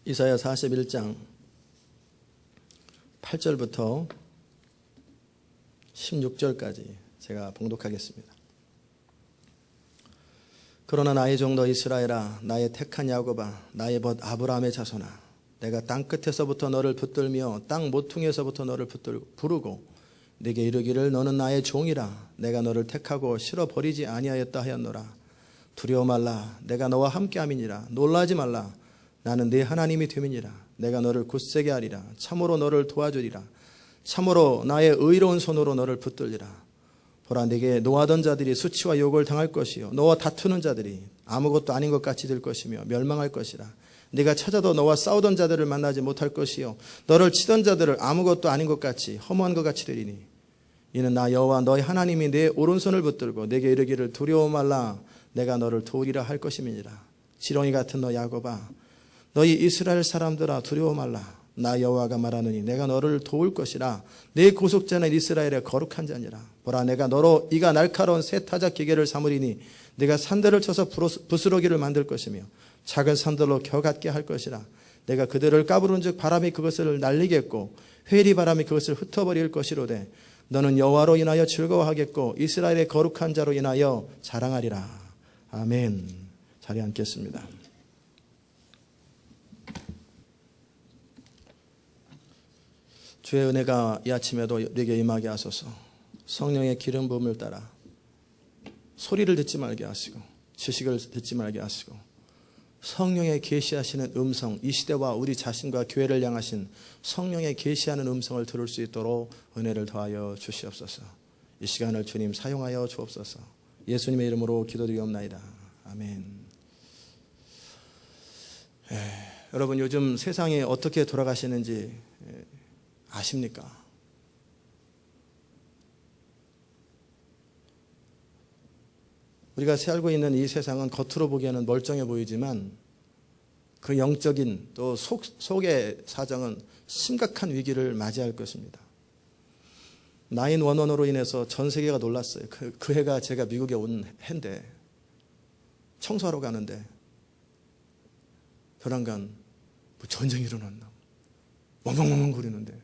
이사야 41장 8절부터 16절까지 제가 봉독하겠습니다. 그러나 나의 종도 이스라엘아, 나의 택한 야곱아, 나의 벗 아브라함의 자손아, 내가 땅끝에서부터 너를 붙들며 땅 모퉁이에서부터 너를 부르고 네게 이르기를 너는 나의 종이라. 내가 너를 택하고 실어버리지 아니하였다 하였노라. 두려워 말라. 내가 너와 함께함이니라. 놀라지 말라. 나는 네 하나님이 됨이니라. 내가 너를 굳세게 하리라. 참으로 너를 도와주리라. 참으로 나의 의로운 손으로 너를 붙들리라. 보라, 네게 노하던 자들이 수치와 욕을 당할 것이요 너와 다투는 자들이 아무것도 아닌 것 같이 될 것이며 멸망할 것이라. 네가 찾아도 너와 싸우던 자들을 만나지 못할 것이요 너를 치던 자들을 아무것도 아닌 것 같이 허무한 것 같이 되리니 이는 나 여호와 너희 하나님이 내 오른손을 붙들고 네게 이르기를 두려워 말라. 내가 너를 도우리라 할 것임이니라. 지렁이 같은 너 야곱아, 너희 이스라엘 사람들아, 두려워 말라. 나 여호와가 말하느니 내가 너를 도울 것이라. 내 구속자는 이스라엘의 거룩한 자니라. 보라, 내가 너로 이가 날카로운 새 타작 기계를 삼으리니 내가 산들을 쳐서 부스러기를 만들 것이며 작은 산들로 겨같게 할 것이라. 내가 그들을 까부른즉 바람이 그것을 날리겠고 회리 바람이 그것을 흩어버릴 것이로되 너는 여호와로 인하여 즐거워하겠고 이스라엘의 거룩한 자로 인하여 자랑하리라. 아멘. 자리에 앉겠습니다. 주의 은혜가 이 아침에도 우리에게 임하게 하소서. 성령의 기름 부음을 따라 소리를 듣지 말게 하시고 지식을 듣지 말게 하시고 성령의 계시하시는 음성, 이 시대와 우리 자신과 교회를 향하신 성령의 계시하는 음성을 들을 수 있도록 은혜를 더하여 주시옵소서. 이 시간을 주님 사용하여 주옵소서. 예수님의 이름으로 기도드리옵나이다. 아멘. 여러분, 요즘 세상이 어떻게 돌아가시는지 아십니까? 우리가 살고 있는 이 세상은 겉으로 보기에는 멀쩡해 보이지만 그 영적인 또 속의 사정은 심각한 위기를 맞이할 것입니다. 9/11으로 인해서 전 세계가 놀랐어요. 그 해가 제가 미국에 온 해인데 청소하러 가는데 벼랑간 뭐 전쟁이 일어났나 멍멍멍 거리는데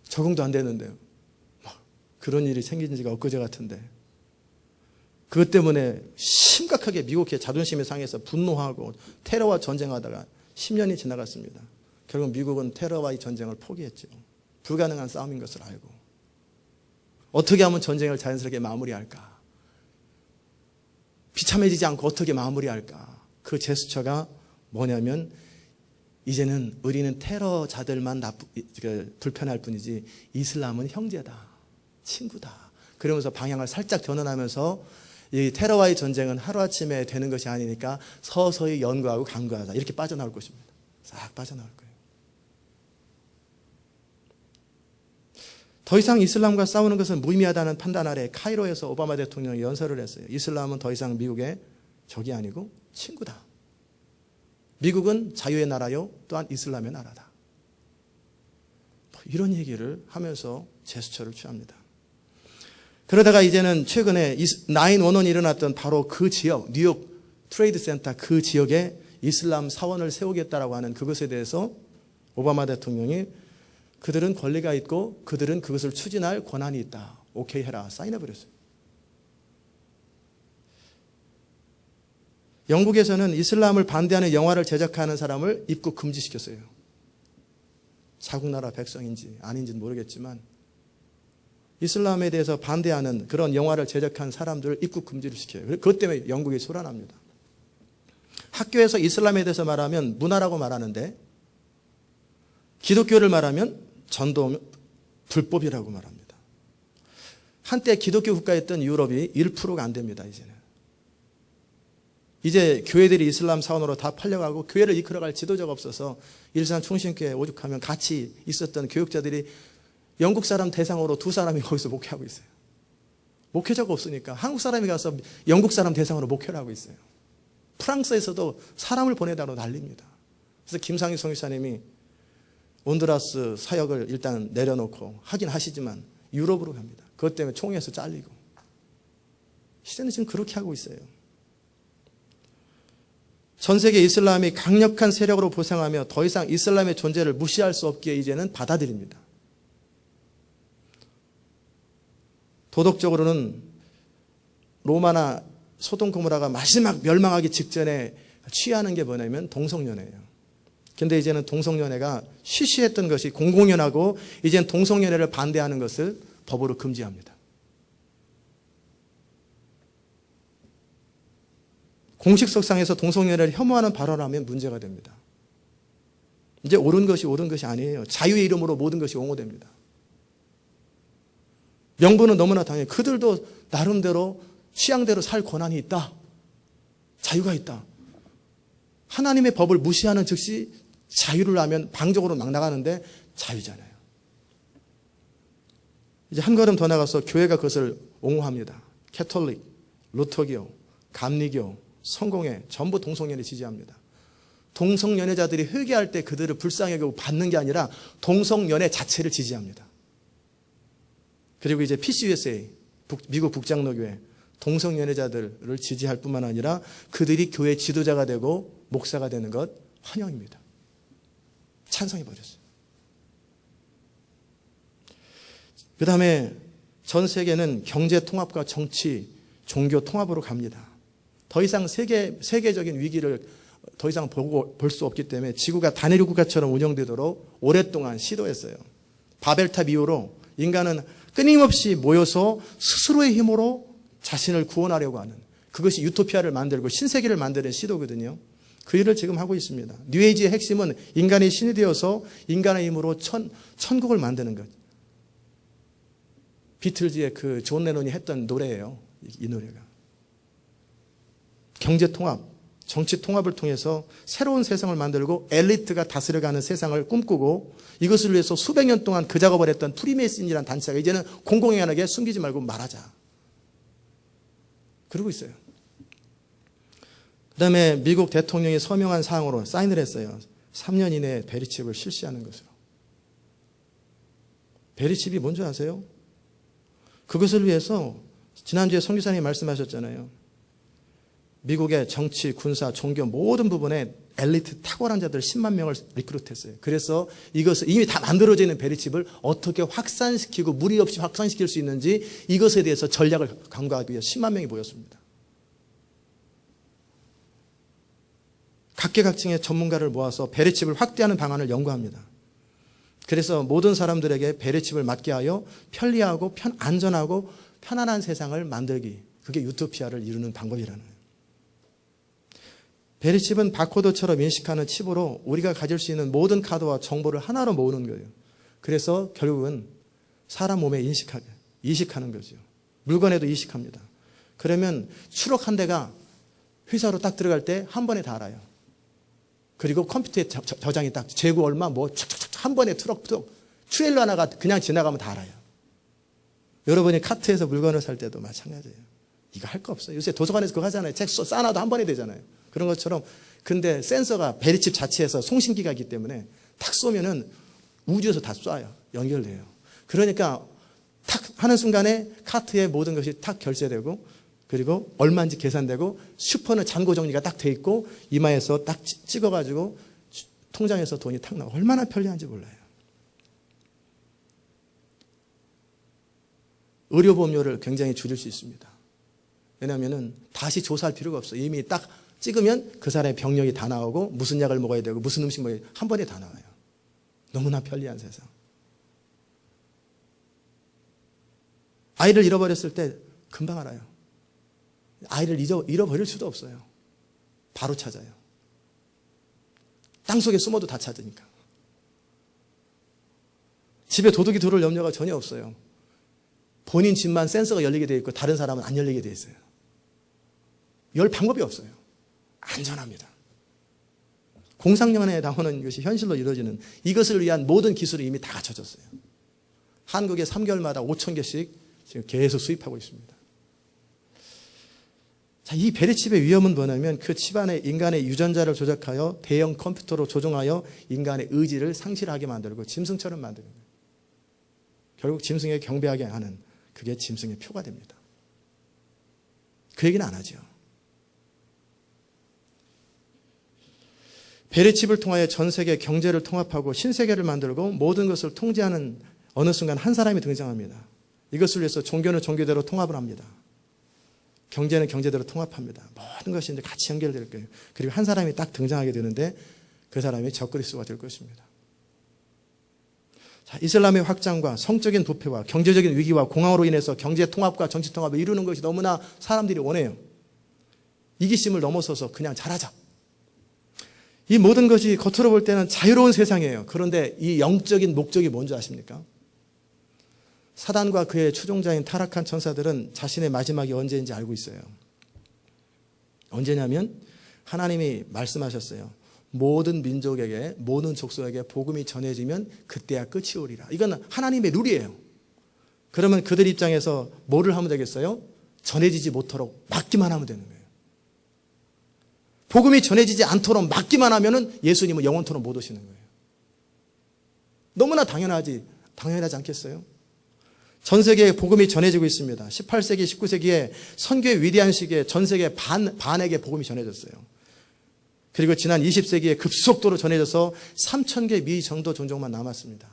적응도 안 되는데 막 그런 일이 생긴 지가 엊그제 같은데 그것 때문에 심각하게 미국의 자존심이 상해서 분노하고 테러와 전쟁하다가 10년이 지나갔습니다. 결국 미국은 테러와의 전쟁을 포기했죠. 불가능한 싸움인 것을 알고 어떻게 하면 전쟁을 자연스럽게 마무리할까? 비참해지지 않고 어떻게 마무리할까? 그 제스처가 뭐냐면 이제는 우리는 테러자들만 불편할 뿐이지 이슬람은 형제다, 친구다. 그러면서 방향을 살짝 전환하면서 이 테러와의 전쟁은 하루아침에 되는 것이 아니니까 서서히 연구하고 강구하자. 이렇게 빠져나올 것입니다. 싹 빠져나올 거예요. 더 이상 이슬람과 싸우는 것은 무의미하다는 판단 아래 카이로에서 오바마 대통령이 연설을 했어요. 이슬람은 더 이상 미국의 적이 아니고 친구다. 미국은 자유의 나라요 또한 이슬람의 나라다. 이런 얘기를 하면서 제스처를 취합니다. 그러다가 이제는 최근에 9/11이 일어났던 바로 그 지역, 뉴욕 트레이드 센터 그 지역에 이슬람 사원을 세우겠다라고 하는 그것에 대해서 오바마 대통령이 그들은 권리가 있고 그들은 그것을 추진할 권한이 있다. 오케이 해라. 사인해버렸어요. 영국에서는 이슬람을 반대하는 영화를 제작하는 사람을 입국 금지시켰어요. 자국 나라 백성인지 아닌지는 모르겠지만 이슬람에 대해서 반대하는 그런 영화를 제작한 사람들을 입국 금지를 시켜요. 그것 때문에 영국이 소란합니다. 학교에서 이슬람에 대해서 말하면 문화라고 말하는데 기독교를 말하면 전도 불법이라고 말합니다. 한때 기독교 국가였던 유럽이 1%가 안 됩니다. 이제 교회들이 이슬람 사원으로 다 팔려가고 교회를 이끌어갈 지도자가 없어서 일산 충신교회 오죽하면 같이 있었던 교육자들이 영국 사람 대상으로 2사람이 거기서 목회하고 있어요. 목회자가 없으니까 한국 사람이 가서 영국 사람 대상으로 목회를 하고 있어요. 프랑스에서도 사람을 보내다로 난립니다. 그래서 김상희 성교사님이 온두라스 사역을 일단 내려놓고 하긴 하시지만 유럽으로 갑니다. 그것 때문에 총회에서 잘리고. 시대는 지금 그렇게 하고 있어요. 전 세계 이슬람이 강력한 세력으로 부상하며 더 이상 이슬람의 존재를 무시할 수 없기에 이제는 받아들입니다. 도덕적으로는 로마나 소돔 고모라가 마지막 멸망하기 직전에 취하는 게 뭐냐면 동성연애예요. 근데 이제는 동성연애가 시시했던 것이 공공연하고 이제는 동성연애를 반대하는 것을 법으로 금지합니다. 공식석상에서 동성연애를 혐오하는 발언을 하면 문제가 됩니다. 이제 옳은 것이 아니에요. 자유의 이름으로 모든 것이 옹호됩니다. 명분은 너무나 당연히 그들도 나름대로 취향대로 살 권한이 있다. 자유가 있다. 하나님의 법을 무시하는 즉시 자유를 하면 방적으로 막 나가는데 자유잖아요. 이제 한 걸음 더 나가서 교회가 그것을 옹호합니다. 캐톨릭, 루터교, 감리교, 성공회 전부 동성연애 지지합니다. 동성연애자들이 회개할 때 그들을 불쌍히 여기고 받는 게 아니라 동성연애 자체를 지지합니다. 그리고 이제 PCUSA, 미국 북장로교회 동성연애자들을 지지할 뿐만 아니라 그들이 교회 지도자가 되고 목사가 되는 것 환영입니다. 찬성해버렸어요. 그 다음에 전 세계는 경제 통합과 정치, 종교 통합으로 갑니다. 더 이상 세계적인 위기를 더 이상 볼 수 없기 때문에 지구가 단일 국가처럼 운영되도록 오랫동안 시도했어요. 바벨탑 이후로 인간은 끊임없이 모여서 스스로의 힘으로 자신을 구원하려고 하는 그것이 유토피아를 만들고 신세계를 만드는 시도거든요. 그 일을 지금 하고 있습니다. 뉴에이지의 핵심은 인간이 신이 되어서 인간의 힘으로 천국을 만드는 것. 비틀즈의 그 존 레논이 했던 노래예요. 이 노래가. 경제 통합, 정치 통합을 통해서 새로운 세상을 만들고 엘리트가 다스려가는 세상을 꿈꾸고 이것을 위해서 수백 년 동안 그 작업을 했던 프리메이슨이라는 단체가 이제는 공공연하게 숨기지 말고 말하자. 그러고 있어요. 그 다음에 미국 대통령이 서명한 사항으로 사인을 했어요. 3년 이내에 베리칩을 실시하는 것으로. 베리칩이 뭔지 아세요? 그것을 위해서 지난주에 선교사님이 말씀하셨잖아요. 미국의 정치, 군사, 종교 모든 부분에 엘리트 탁월한 자들 10만 명을 리크루트했어요. 그래서 이것을 이미 다 만들어져 있는 베리칩을 어떻게 확산시키고 무리 없이 확산시킬 수 있는지 이것에 대해서 전략을 강구하기 위해 10만 명이 모였습니다. 각계각층의 전문가를 모아서 베리칩을 확대하는 방안을 연구합니다. 그래서 모든 사람들에게 베리칩을 맞게 하여 편리하고 안전하고 편안한 세상을 만들기. 그게 유토피아를 이루는 방법이라는 거예요. 베리칩은 바코드처럼 인식하는 칩으로 우리가 가질 수 있는 모든 카드와 정보를 하나로 모으는 거예요. 그래서 결국은 사람 몸에 이식하는 거죠. 물건에도 이식합니다. 그러면 추록 한 대가 회사로 딱 들어갈 때 한 번에 다 알아요. 그리고 컴퓨터에 저장이 딱 재고 얼마 뭐 착착착 한 번에 트럭 트레일러 하나가 그냥 지나가면 다 알아요. 여러분이 카트에서 물건을 살 때도 마찬가지예요. 이거 할 거 없어요. 요새 도서관에서 그거 하잖아요. 책 쌓아놔도 한 번에 되잖아요. 그런 것처럼 근데 센서가 베리칩 자체에서 송신기가 있기 때문에 탁 쏘면은 우주에서 다 쏴요. 연결돼요. 그러니까 탁 하는 순간에 카트에 모든 것이 탁 결제되고 그리고 얼마인지 계산되고 슈퍼는 잔고 정리가 딱 돼 있고 이마에서 딱 찍어가지고 통장에서 돈이 탁 나와. 얼마나 편리한지 몰라요. 의료보험료를 굉장히 줄일 수 있습니다. 왜냐하면 다시 조사할 필요가 없어요. 이미 딱 찍으면 그 사람의 병력이 다 나오고 무슨 약을 먹어야 되고 무슨 음식 먹어야 되고 한 번에 다 나와요. 너무나 편리한 세상. 아이를 잃어버렸을 때 금방 알아요. 아이를 잃어버릴 수도 없어요. 바로 찾아요. 땅속에 숨어도 다 찾으니까. 집에 도둑이 들어올 염려가 전혀 없어요. 본인 집만 센서가 열리게 되어 있고 다른 사람은 안 열리게 되어 있어요. 열 방법이 없어요. 안전합니다. 공상연애에 나오는 것이 현실로 이루어지는 이것을 위한 모든 기술이 이미 다 갖춰졌어요. 한국에 3개월마다 5,000개씩 지금 계속 수입하고 있습니다. 자, 이 베리칩의 위험은 뭐냐면 그 칩 안에 인간의 유전자를 조작하여 대형 컴퓨터로 조종하여 인간의 의지를 상실하게 만들고 짐승처럼 만드는 거예요. 결국 짐승에 경배하게 하는 그게 짐승의 표가 됩니다. 그 얘기는 안 하죠. 베리칩을 통하여 전 세계 경제를 통합하고 신세계를 만들고 모든 것을 통제하는 어느 순간 한 사람이 등장합니다. 이것을 위해서 종교는 종교대로 통합을 합니다. 경제는 경제대로 통합합니다. 모든 것이 이제 같이 연결될 거예요. 그리고 한 사람이 딱 등장하게 되는데 그 사람이 적그리스도가 될 것입니다. 자, 이슬람의 확장과 성적인 부패와 경제적인 위기와 공황으로 인해서 경제 통합과 정치 통합을 이루는 것이 너무나 사람들이 원해요. 이기심을 넘어서서 그냥 잘하자. 이 모든 것이 겉으로 볼 때는 자유로운 세상이에요. 그런데 이 영적인 목적이 뭔지 아십니까? 사단과 그의 추종자인 타락한 천사들은 자신의 마지막이 언제인지 알고 있어요. 언제냐면 하나님이 말씀하셨어요. 모든 민족에게, 모든 족속에게 복음이 전해지면 그때야 끝이 오리라. 이건 하나님의 룰이에요. 그러면 그들 입장에서 뭐를 하면 되겠어요? 전해지지 못하도록 막기만 하면 되는 거예요. 복음이 전해지지 않도록 막기만 하면은 예수님은 영원토록 못 오시는 거예요. 너무나 당연하지 않겠어요? 전 세계에 복음이 전해지고 있습니다. 18세기, 19세기에 선교의 위대한 시기에 전 세계 반에게 복음이 전해졌어요. 그리고 지난 20세기에 급속도로 전해져서 3,000개 미 정도 종족만 남았습니다.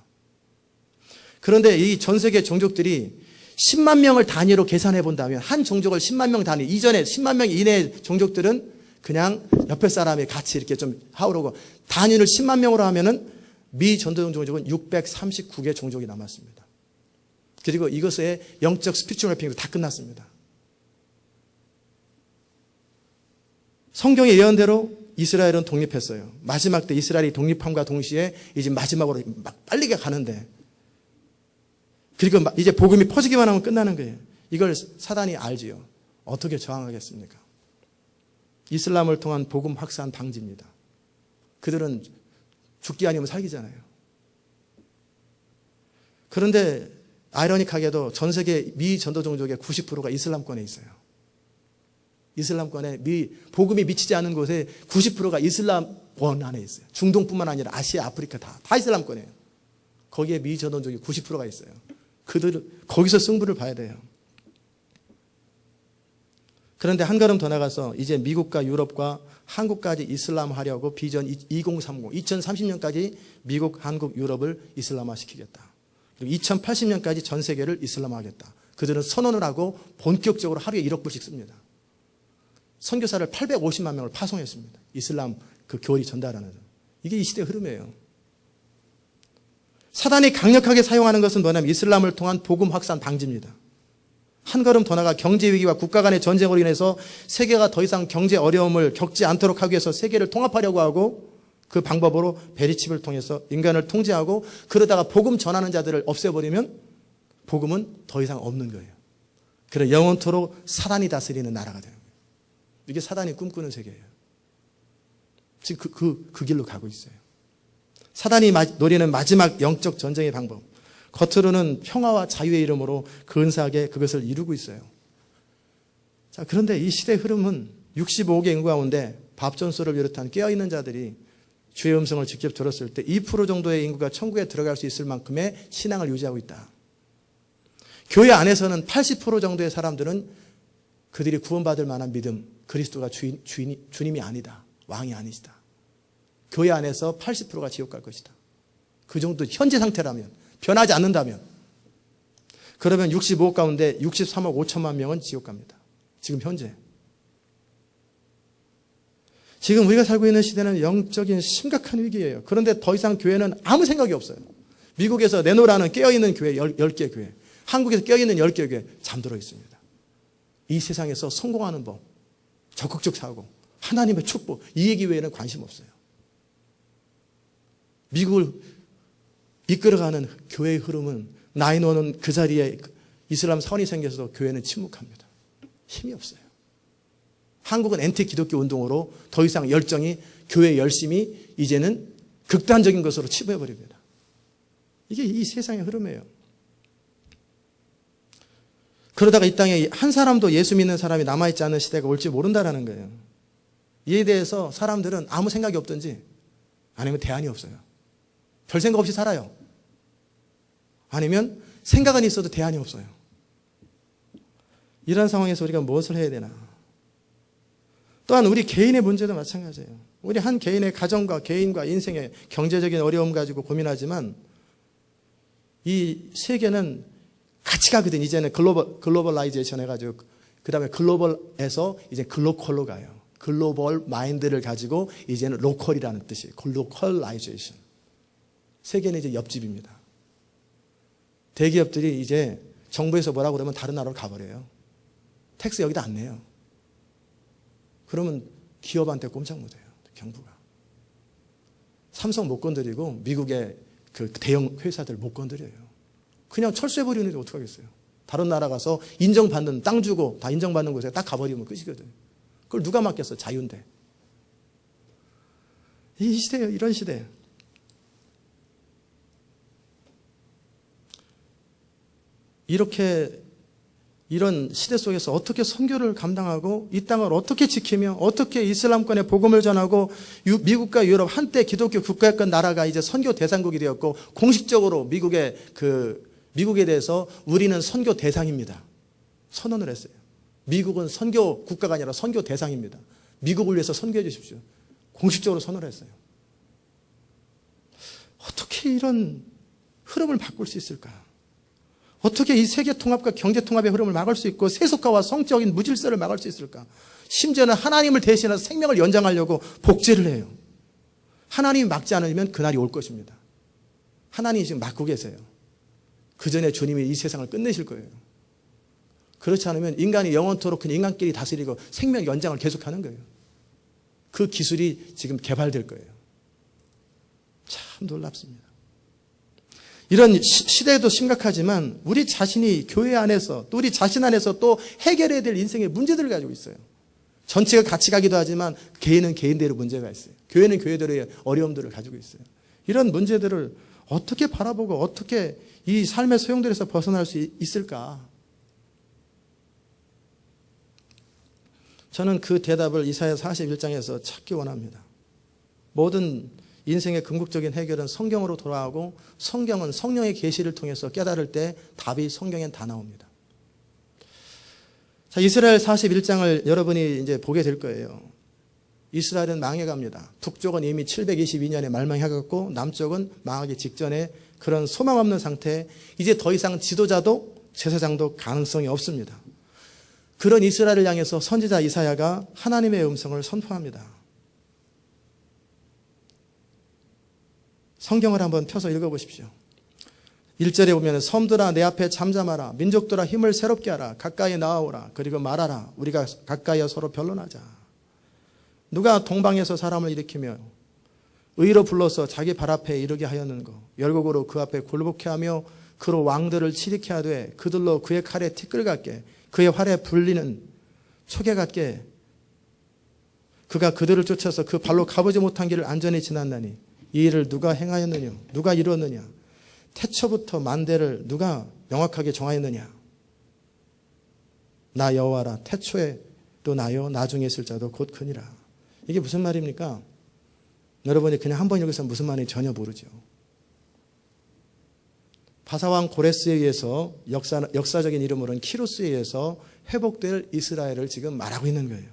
그런데 이 전 세계 종족들이 10만 명을 단위로 계산해 본다면 한 종족을 10만 명 단위, 이전에 10만 명 이내의 종족들은 그냥 옆에 사람이 같이 이렇게 좀 하오르고 단위를 10만 명으로 하면은 미 전도 종족은 639개 종족이 남았습니다. 그리고 이것의 영적 스피리추얼 매핑도 다 끝났습니다. 성경의 예언대로 이스라엘은 독립했어요. 마지막 때 이스라엘이 독립함과 동시에 이제 마지막으로 막 빨리 가는데 그리고 이제 복음이 퍼지기만 하면 끝나는 거예요. 이걸 사단이 알지요. 어떻게 저항하겠습니까? 이슬람을 통한 복음 확산 방지입니다. 그들은 죽기 아니면 살기잖아요. 그런데 아이러니하게도 전 세계 미 전도 종족의 90%가 이슬람권에 있어요. 이슬람권에 복음이 미치지 않은 곳에 90%가 이슬람권 안에 있어요. 중동뿐만 아니라 아시아, 아프리카 다 이슬람권이에요. 거기에 미 전도 종족이 90%가 있어요. 그들 거기서 승부를 봐야 돼요. 그런데 한 걸음 더 나가서 이제 미국과 유럽과 한국까지 이슬람화하려고 비전 2030, 2030년까지 미국, 한국, 유럽을 이슬람화시키겠다. 그리고 2080년까지 전 세계를 이슬람화하겠다. 그들은 선언을 하고 본격적으로 하루에 1억 불씩 씁니다. 선교사를 850만 명을 파송했습니다. 이슬람 그 교리 전달하는. 이게 이 시대의 흐름이에요. 사단이 강력하게 사용하는 것은 뭐냐면 이슬람을 통한 복음 확산 방지입니다. 한 걸음 더 나가 경제 위기와 국가 간의 전쟁으로 인해서 세계가 더 이상 경제 어려움을 겪지 않도록 하기 위해서 세계를 통합하려고 하고 그 방법으로 베리칩을 통해서 인간을 통제하고 그러다가 복음 전하는 자들을 없애버리면 복음은 더 이상 없는 거예요. 그래 영원토록 사단이 다스리는 나라가 되는 거예요. 이게 사단이 꿈꾸는 세계예요. 지금 그 길로 가고 있어요. 사단이 노리는 마지막 영적 전쟁의 방법. 겉으로는 평화와 자유의 이름으로 근사하게 그것을 이루고 있어요. 자, 그런데 이 시대의 흐름은 65억의 인구 가운데 밥존소를 비롯한 깨어있는 자들이 주의 음성을 직접 들었을 때 2% 정도의 인구가 천국에 들어갈 수 있을 만큼의 신앙을 유지하고 있다. 교회 안에서는 80% 정도의 사람들은 그들이 구원받을 만한 믿음, 그리스도가 주님이 아니다. 왕이 아니시다. 교회 안에서 80%가 지옥 갈 것이다. 그 정도 현재 상태라면, 변하지 않는다면, 그러면 65억 가운데 63억 5천만 명은 지옥 갑니다. 지금 현재. 지금 우리가 살고 있는 시대는 영적인 심각한 위기예요. 그런데 더 이상 교회는 아무 생각이 없어요. 미국에서 내노라는 깨어있는 교회 10개 교회, 한국에서 깨어있는 10개 교회 잠들어 있습니다. 이 세상에서 성공하는 법, 적극적 사고, 하나님의 축복, 이 얘기 외에는 관심 없어요. 미국을 이끌어가는 교회의 흐름은 나인원은 그 자리에 이슬람 사원이 생겨서 교회는 침묵합니다. 힘이 없어요. 한국은 엔티 기독교 운동으로 더 이상 열정이 교회의 열심이 이제는 극단적인 것으로 치부해버립니다. 이게 이 세상의 흐름이에요. 그러다가 이 땅에 한 사람도 예수 믿는 사람이 남아있지 않은 시대가 올지 모른다라는 거예요. 이에 대해서 사람들은 아무 생각이 없든지 아니면 대안이 없어요. 별 생각 없이 살아요. 아니면 생각은 있어도 대안이 없어요. 이런 상황에서 우리가 무엇을 해야 되나? 또한 우리 개인의 문제도 마찬가지예요. 우리 한 개인의 가정과 개인과 인생의 경제적인 어려움 가지고 고민하지만 이 세계는 같이 가거든. 이제는 글로벌라이제이션 해가지고 그 다음에 글로벌에서 이제 글로컬로 가요. 글로벌 마인드를 가지고 이제는 로컬이라는 뜻이에요. 글로컬라이제이션. 세계는 이제 옆집입니다. 대기업들이 이제 정부에서 뭐라고 그러면 다른 나라로 가버려요. 텍스 여기다 안 내요. 그러면 기업한테 꼼짝 못해요. 정부가. 삼성 못 건드리고 미국의 그 대형 회사들 못 건드려요. 그냥 철수해버리는데 어떡하겠어요. 다른 나라 가서 인정받는, 땅 주고 다 인정받는 곳에 딱 가버리면 끝이거든요. 그걸 누가 맡겠어? 자유인데. 이 시대예요. 이런 시대. 이런 시대 속에서 어떻게 선교를 감당하고 이 땅을 어떻게 지키며 어떻게 이슬람권의 복음을 전하고 미국과 유럽 한때 기독교 국가였던 나라가 이제 선교 대상국이 되었고 공식적으로 미국에 대해서 우리는 선교 대상입니다. 선언을 했어요. 미국은 선교 국가가 아니라 선교 대상입니다. 미국을 위해서 선교해 주십시오. 공식적으로 선언을 했어요. 어떻게 이런 흐름을 바꿀 수 있을까? 어떻게 이 세계 통합과 경제 통합의 흐름을 막을 수 있고 세속화와 성적인 무질서를 막을 수 있을까? 심지어는 하나님을 대신해서 생명을 연장하려고 복제를 해요. 하나님이 막지 않으면 그날이 올 것입니다. 하나님이 지금 막고 계세요. 그 전에 주님이 이 세상을 끝내실 거예요. 그렇지 않으면 인간이 영원토록 그냥 인간끼리 다스리고 생명 연장을 계속하는 거예요. 그 기술이 지금 개발될 거예요. 참 놀랍습니다. 이런 시대도 심각하지만 우리 자신이 교회 안에서 또 우리 자신 안에서 또 해결해야 될 인생의 문제들을 가지고 있어요. 전체가 같이 가기도 하지만 개인은 개인대로 문제가 있어요. 교회는 교회대로의 어려움들을 가지고 있어요. 이런 문제들을 어떻게 바라보고 어떻게 이 삶의 소용돌이에서 벗어날 수 있을까? 저는 그 대답을 이사야 41장에서 찾기 원합니다. 모든 인생의 궁극적인 해결은 성경으로 돌아가고 성경은 성령의 계시를 통해서 깨달을 때 답이 성경엔 다 나옵니다. 자, 이스라엘 41장을 여러분이 이제 보게 될 거예요. 이스라엘은 망해갑니다. 북쪽은 이미 722년에 멸망해갔고 남쪽은 망하기 직전에 그런 소망 없는 상태에 이제 더 이상 지도자도 제사장도 가능성이 없습니다. 그런 이스라엘을 향해서 선지자 이사야가 하나님의 음성을 선포합니다. 성경을 한번 펴서 읽어보십시오. 1절에 보면 섬들아 내 앞에 잠잠하라. 민족들아 힘을 새롭게 하라. 가까이 나아오라. 그리고 말하라. 우리가 가까이에 서로 변론하자. 누가 동방에서 사람을 일으키며 의로 불러서 자기 발 앞에 이르게 하였는고 열국으로 그 앞에 굴복케 하며 그로 왕들을 치리케 하되 그들로 그의 칼에 티끌 같게 그의 활에 불리는 초계 같게 그가 그들을 쫓아서 그 발로 가보지 못한 길을 안전히 지났나니 이 일을 누가 행하였느냐? 누가 이루었느냐? 태초부터 만대를 누가 명확하게 정하였느냐? 나 여호와라. 태초에도 나요 나중에 있을 자도 곧 크니라. 이게 무슨 말입니까? 여러분이 그냥 한번 읽어서 무슨 말인지 전혀 모르죠. 바사왕 고레스에 의해서 역사적인 이름으로는 키루스에 의해서 회복될 이스라엘을 지금 말하고 있는 거예요.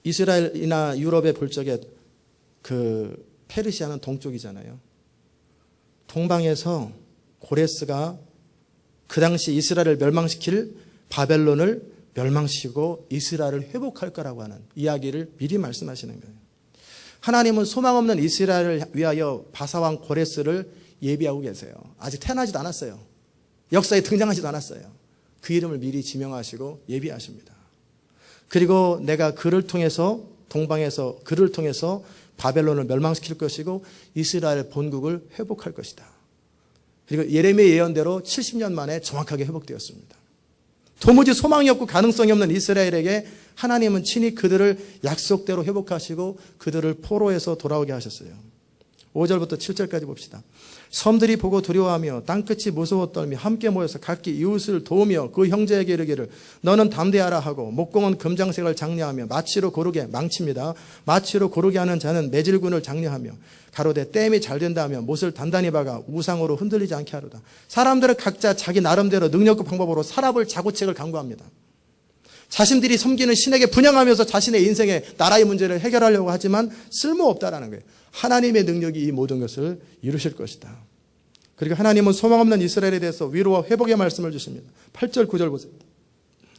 이스라엘이나 유럽의 볼 적에 그 페르시아는 동쪽이잖아요. 동방에서 고레스가 그 당시 이스라엘을 멸망시킬 바벨론을 멸망시키고 이스라엘을 회복할 거라고 하는 이야기를 미리 말씀하시는 거예요. 하나님은 소망 없는 이스라엘을 위하여 바사왕 고레스를 예비하고 계세요. 아직 태어나지도 않았어요. 역사에 등장하지도 않았어요. 그 이름을 미리 지명하시고 예비하십니다. 그리고 내가 그를 통해서 동방에서 그를 통해서 바벨론을 멸망시킬 것이고 이스라엘 본국을 회복할 것이다. 그리고 예레미야 예언대로 70년 만에 정확하게 회복되었습니다. 도무지 소망이 없고 가능성이 없는 이스라엘에게 하나님은 친히 그들을 약속대로 회복하시고 그들을 포로에서 돌아오게 하셨어요. 5절부터 7절까지 봅시다. 섬들이 보고 두려워하며 땅끝이 무서워 떨며 함께 모여서 각기 이웃을 도우며 그 형제에게 이르기를 너는 담대하라 하고 목공은 금장색을 장려하며 마치로 고르게 망칩니다. 마치로 고르게 하는 자는 매질군을 장려하며 가로되 댐이 잘 된다 하며 못을 단단히 박아 우상으로 흔들리지 않게 하로다. 사람들은 각자 자기 나름대로 능력과 방법으로 산업을 자구책을 강구합니다. 자신들이 섬기는 신에게 분향하면서 자신의 인생의 나라의 문제를 해결하려고 하지만 쓸모없다라는 거예요. 하나님의 능력이 이 모든 것을 이루실 것이다. 그리고 하나님은 소망 없는 이스라엘에 대해서 위로와 회복의 말씀을 주십니다. 8절 9절 보세요.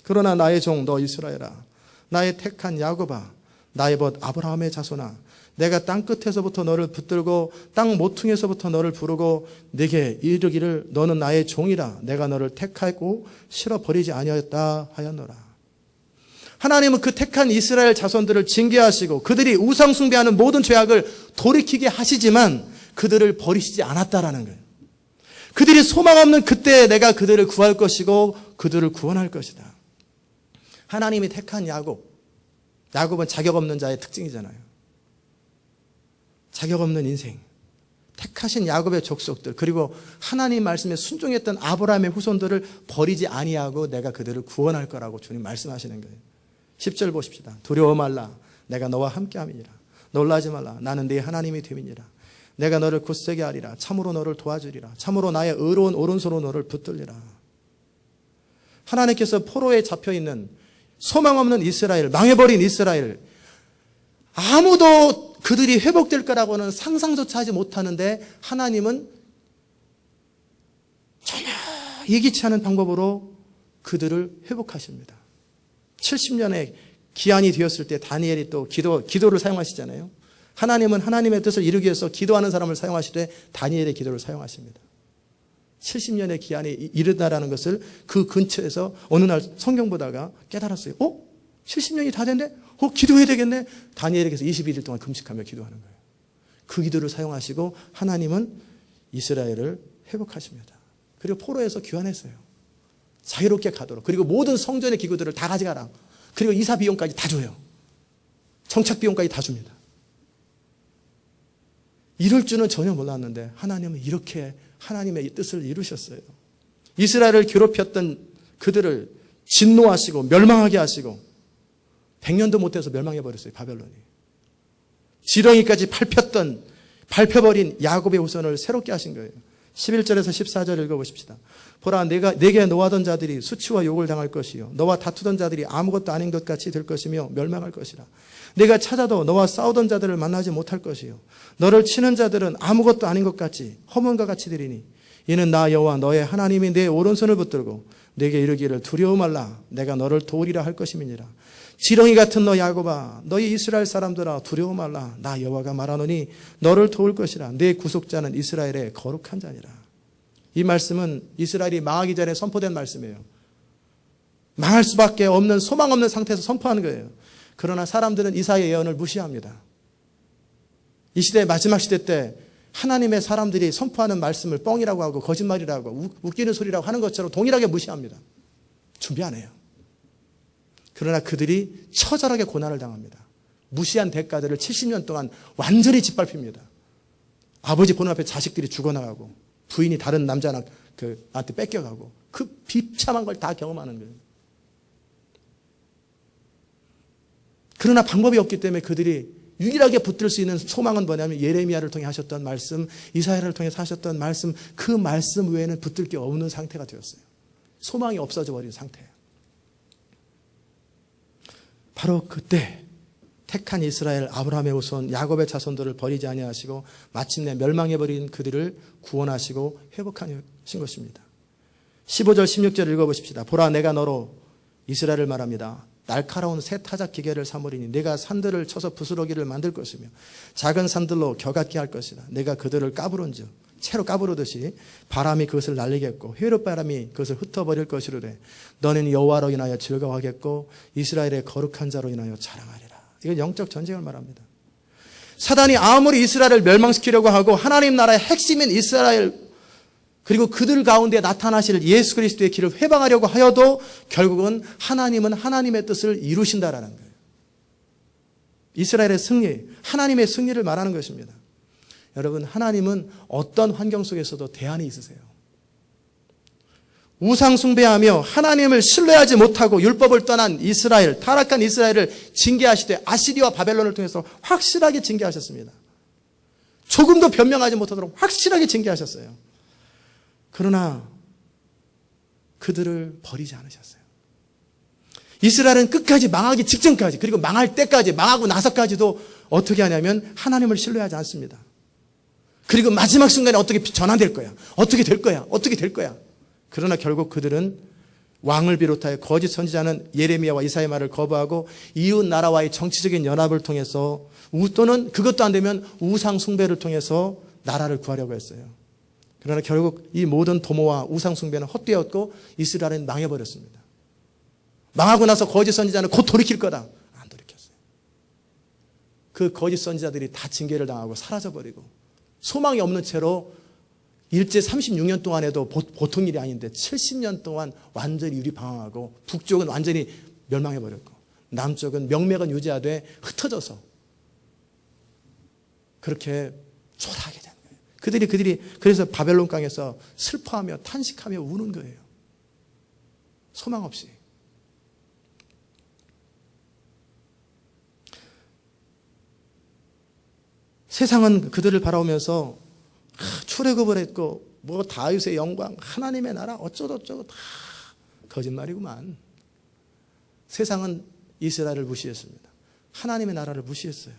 그러나 나의 종 너 이스라엘아, 나의 택한 야곱아, 나의 벗 아브라함의 자손아, 내가 땅 끝에서부터 너를 붙들고 땅 모퉁이에서부터 너를 부르고 네게 이르기를 너는 나의 종이라, 내가 너를 택하고 실어버리지 아니하였다 하였노라. 하나님은 그 택한 이스라엘 자손들을 징계하시고 그들이 우상 숭배하는 모든 죄악을 돌이키게 하시지만 그들을 버리시지 않았다라는 거예요. 그들이 소망 없는 그때 내가 그들을 구할 것이고 그들을 구원할 것이다. 하나님이 택한 야곱은 자격 없는 자의 특징이잖아요. 자격 없는 인생. 택하신 야곱의 족속들, 그리고 하나님 말씀에 순종했던 아브라함의 후손들을 버리지 아니하고 내가 그들을 구원할 거라고 주님 말씀하시는 거예요. 10절 보십시다. 두려워 말라, 내가 너와 함께함이니라. 놀라지 말라, 나는 네 하나님이 됨이니라. 내가 너를 굳세게 하리라. 참으로 너를 도와주리라. 참으로 나의 의로운 오른손으로 너를 붙들리라. 하나님께서 포로에 잡혀있는 소망 없는 이스라엘, 망해버린 이스라엘, 아무도 그들이 회복될 거라고는 상상조차 하지 못하는데 하나님은 전혀 예기치 않은 방법으로 그들을 회복하십니다. 70년의 기한이 되었을 때 다니엘이 또 기도를 사용하시잖아요. 하나님은 하나님의 뜻을 이루기 위해서 기도하는 사람을 사용하시되 다니엘의 기도를 사용하십니다. 70년의 기한이 이르다라는 것을 그 근처에서 어느 날 성경 보다가 깨달았어요. 70년이 다 됐네? 기도해야 되겠네? 다니엘에게서 21일 동안 금식하며 기도하는 거예요. 그 기도를 사용하시고 하나님은 이스라엘을 회복하십니다. 그리고 포로에서 귀환했어요. 자유롭게 가도록. 그리고 모든 성전의 기구들을 다 가져가라. 그리고 이사 비용까지 다 줘요. 정착 비용까지 다 줍니다. 이럴 줄은 전혀 몰랐는데 하나님은 이렇게 하나님의 뜻을 이루셨어요. 이스라엘을 괴롭혔던 그들을 진노하시고 멸망하게 하시고 100년도 못해서 멸망해버렸어요. 바벨론이. 지렁이까지 밟혀버린 야곱의 후손을 새롭게 하신 거예요. 11절에서 14절 읽어보십시다. 보라, 내게 노하던 자들이 수치와 욕을 당할 것이요 너와 다투던 자들이 아무것도 아닌 것 같이 될 것이며 멸망할 것이라. 내가 찾아도 너와 싸우던 자들을 만나지 못할 것이요 너를 치는 자들은 아무것도 아닌 것 같이 허문과 같이 되리니 이는 나 여호와 너의 하나님이 내 오른손을 붙들고 내게 이르기를 두려워 말라, 내가 너를 도우리라 할 것임이니라. 지렁이 같은 너 야곱아, 너희 이스라엘 사람들아 두려워 말라, 나 여호와가 말하노니 너를 도울 것이라. 내 구속자는 이스라엘의 거룩한 자니라. 이 말씀은 이스라엘이 망하기 전에 선포된 말씀이에요. 망할 수밖에 없는 소망 없는 상태에서 선포하는 거예요. 그러나 사람들은 이사야의 예언을 무시합니다. 이 시대 마지막 시대 때 하나님의 사람들이 선포하는 말씀을 뻥이라고 하고 거짓말이라고 웃기는 소리라고 하는 것처럼 동일하게 무시합니다. 준비 안 해요. 그러나 그들이 처절하게 고난을 당합니다. 무시한 대가들을 70년 동안 완전히 짓밟힙니다. 아버지 보는 앞에 자식들이 죽어나가고 부인이 다른 남자한테 뺏겨가고 그 비참한 걸 다 경험하는 거예요. 그러나 방법이 없기 때문에 그들이 유일하게 붙들 수 있는 소망은 뭐냐면 예레미야를 통해 하셨던 말씀, 이사야를 통해 하셨던 말씀, 그 말씀 외에는 붙들 게 없는 상태가 되었어요. 소망이 없어져 버린 상태예요. 바로 그때 택한 이스라엘 아브라함의 후손 야곱의 자손들을 버리지 아니하시고 마침내 멸망해버린 그들을 구원하시고 회복하신 것입니다. 15절 16절 읽어보십시다. 보라, 내가 너로 이스라엘을 말합니다. 날카로운 새 타작 기계를 삼으리니 내가 산들을 쳐서 부스러기를 만들 것이며 작은 산들로 겨같게 할 것이다. 내가 그들을 까부른즉 채로 까부르듯이 바람이 그것을 날리겠고 회로바람이 그것을 흩어버릴 것이로되 너는 여호와로 인하여 즐거워하겠고 이스라엘의 거룩한 자로 인하여 자랑하리라. 이건 영적 전쟁을 말합니다. 사단이 아무리 이스라엘을 멸망시키려고 하고 하나님 나라의 핵심인 이스라엘 그리고 그들 가운데 나타나실 예수 그리스도의 길을 회방하려고 하여도 결국은 하나님은 하나님의 뜻을 이루신다라는 거예요. 이스라엘의 승리, 하나님의 승리를 말하는 것입니다. 여러분, 하나님은 어떤 환경 속에서도 대안이 있으세요. 우상 숭배하며 하나님을 신뢰하지 못하고 율법을 떠난 이스라엘, 타락한 이스라엘을 징계하시되 아시리와 바벨론을 통해서 확실하게 징계하셨습니다. 조금도 변명하지 못하도록 확실하게 징계하셨어요. 그러나 그들을 버리지 않으셨어요. 이스라엘은 끝까지 망하기 직전까지, 그리고 망할 때까지, 망하고 나서까지도 어떻게 하냐면 하나님을 신뢰하지 않습니다. 그리고 마지막 순간에 어떻게 전환될 거야, 어떻게 될 거야, 어떻게 될 거야. 그러나 결국 그들은 왕을 비롯하여 거짓 선지자는 예레미야와 이사야 말을 거부하고 이웃 나라와의 정치적인 연합을 통해서, 또는 그것도 안 되면 우상 숭배를 통해서 나라를 구하려고 했어요. 그러나 결국 이 모든 도모와 우상 숭배는 헛되었고 이스라엘은 망해버렸습니다. 망하고 나서 거짓 선지자는 곧 돌이킬 거다. 안 돌이켰어요. 그 거짓 선지자들이 다 징계를 당하고 사라져버리고 소망이 없는 채로 일제 36년 동안에도 보통 일이 아닌데 70년 동안 완전히 유리방황하고 북쪽은 완전히 멸망해버렸고 남쪽은 명맥은 유지하되 흩어져서 그렇게 초라하게 된 거예요. 그들이 그래서 바벨론 강에서 슬퍼하며 탄식하며 우는 거예요. 소망 없이. 세상은 그들을 바라보면서 출애굽을 했고 뭐 다윗의 영광, 하나님의 나라 어쩌고저쩌고 다 거짓말이구만. 세상은 이스라엘을 무시했습니다. 하나님의 나라를 무시했어요.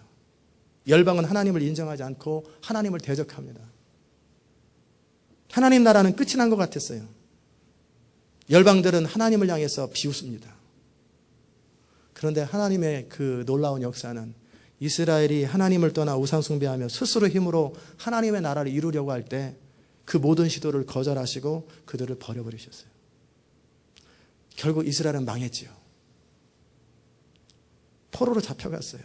열방은 하나님을 인정하지 않고 하나님을 대적합니다. 하나님 나라는 끝이 난 것 같았어요. 열방들은 하나님을 향해서 비웃습니다. 그런데 하나님의 그 놀라운 역사는 이스라엘이 하나님을 떠나 우상 숭배하며 스스로 힘으로 하나님의 나라를 이루려고 할 때 그 모든 시도를 거절하시고 그들을 버려버리셨어요. 결국 이스라엘은 망했지요. 포로로 잡혀갔어요.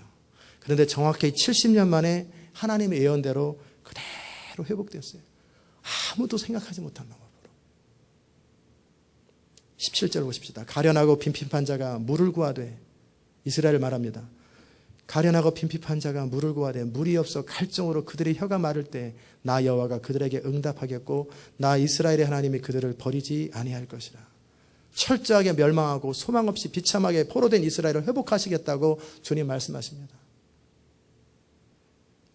그런데 정확히 70년 만에 하나님의 예언대로 그대로 회복됐어요. 아무도 생각하지 못한 방법으로. 17절 보십시다. 가련하고 빈핍한 자가 물을 구하되, 이스라엘을 말합니다. 가련하고 빈핍한 자가 물을 구하되 물이 없어 갈증으로 그들의 혀가 마를 때 나 여호와가 그들에게 응답하겠고 나 이스라엘의 하나님이 그들을 버리지 아니할 것이라. 철저하게 멸망하고 소망 없이 비참하게 포로된 이스라엘을 회복하시겠다고 주님 말씀하십니다.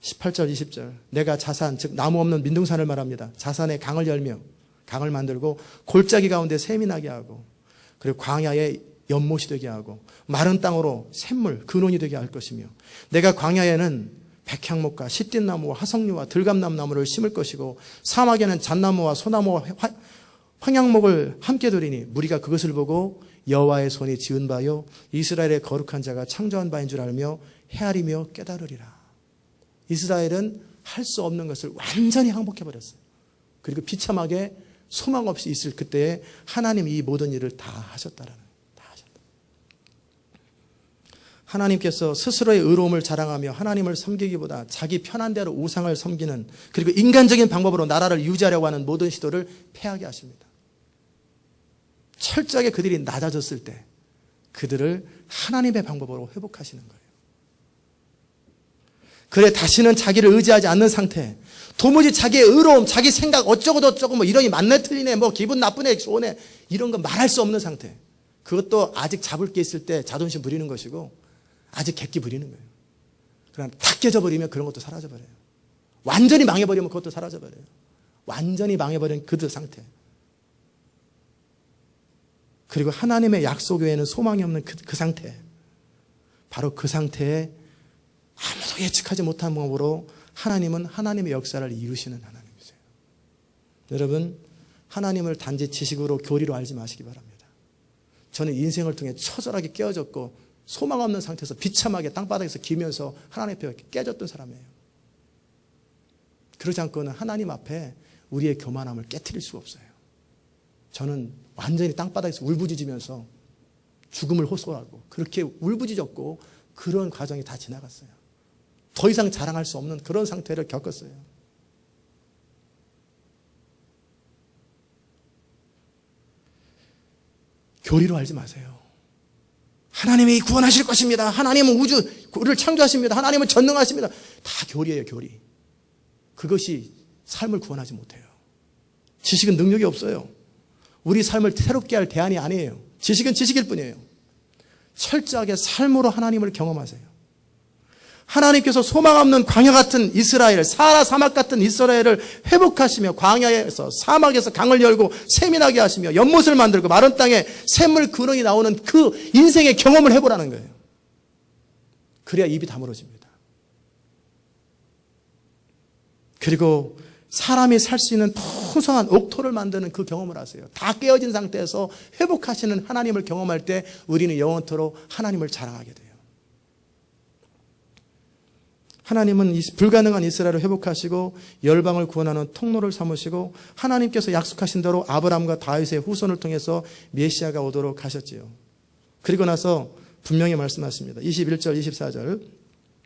18절 20절 내가 자산 즉 나무 없는 민둥산을 말합니다. 자산에 강을 열며 강을 만들고 골짜기 가운데 샘이 나게 하고 그리고 광야에 연못이 되게 하고 마른 땅으로 샘물 근원이 되게 할 것이며 내가 광야에는 백향목과 시띠나무와 화석류와 들감나무를 심을 것이고 사막에는 잣나무와 소나무와 황양목을 함께 두리니 무리가 그것을 보고 여호와의 손이 지은 바요 이스라엘의 거룩한 자가 창조한 바인 줄 알며 헤아리며 깨달으리라. 이스라엘은 할 수 없는 것을 완전히 항복해버렸어요. 그리고 비참하게 소망 없이 있을 그때에 하나님이 이 모든 일을 다 하셨다라는 거예요. 다 하셨다. 하나님께서 스스로의 의로움을 자랑하며 하나님을 섬기기보다 자기 편한 대로 우상을 섬기는 그리고 인간적인 방법으로 나라를 유지하려고 하는 모든 시도를 패하게 하십니다. 철저하게 그들이 낮아졌을 때 그들을 하나님의 방법으로 회복하시는 거예요. 그래 다시는 자기를 의지하지 않는 상태, 도무지 자기의 의로움, 자기 생각 어쩌고저쩌고 뭐 이러니 맞네 틀리네 뭐 기분 나쁘네 좋네 이런 거 말할 수 없는 상태. 그것도 아직 잡을 게 있을 때 자존심 부리는 것이고 아직 객기 부리는 거예요. 그러나 탁 깨져버리면 그런 것도 사라져버려요. 완전히 망해버리면 그것도 사라져버려요. 완전히 망해버린 그들 상태. 그리고 하나님의 약속 외에는 소망이 없는 그 상태. 바로 그 상태에 아무도 예측하지 못한 방법으로 하나님은 하나님의 역사를 이루시는 하나님이세요. 여러분, 하나님을 단지 지식으로 교리로 알지 마시기 바랍니다. 저는 인생을 통해 처절하게 깨어졌고 소망 없는 상태에서 비참하게 땅바닥에서 기면서 하나님 앞에 깨졌던 사람이에요. 그러지 않고는 하나님 앞에 우리의 교만함을 깨트릴 수가 없어요. 저는 완전히 땅바닥에서 울부짖으면서 죽음을 호소하고 그렇게 울부짖었고 그런 과정이 다 지나갔어요. 더 이상 자랑할 수 없는 그런 상태를 겪었어요. 교리로 알지 마세요. 하나님이 구원하실 것입니다. 하나님은 우주를 창조하십니다. 하나님은 전능하십니다. 다 교리예요, 교리. 그것이 삶을 구원하지 못해요. 지식은 능력이 없어요. 우리 삶을 새롭게 할 대안이 아니에요. 지식은 지식일 뿐이에요. 철저하게 삶으로 하나님을 경험하세요. 하나님께서 소망 없는 광야 같은 이스라엘, 사하라 사막 같은 이스라엘을 회복하시며 광야에서 사막에서 강을 열고 샘이 나게 하시며 연못을 만들고 마른 땅에 샘물 근원이 나오는 그 인생의 경험을 해보라는 거예요. 그래야 입이 다물어집니다. 그리고 사람이 살 수 있는 풍성한 옥토를 만드는 그 경험을 하세요. 다 깨어진 상태에서 회복하시는 하나님을 경험할 때 우리는 영원토록 하나님을 자랑하게 돼요. 하나님은 불가능한 이스라엘을 회복하시고 열방을 구원하는 통로를 삼으시고 하나님께서 약속하신 대로 아브라함과 다윗의 후손을 통해서 메시아가 오도록 하셨지요. 그리고 나서 분명히 말씀하십니다. 21절 24절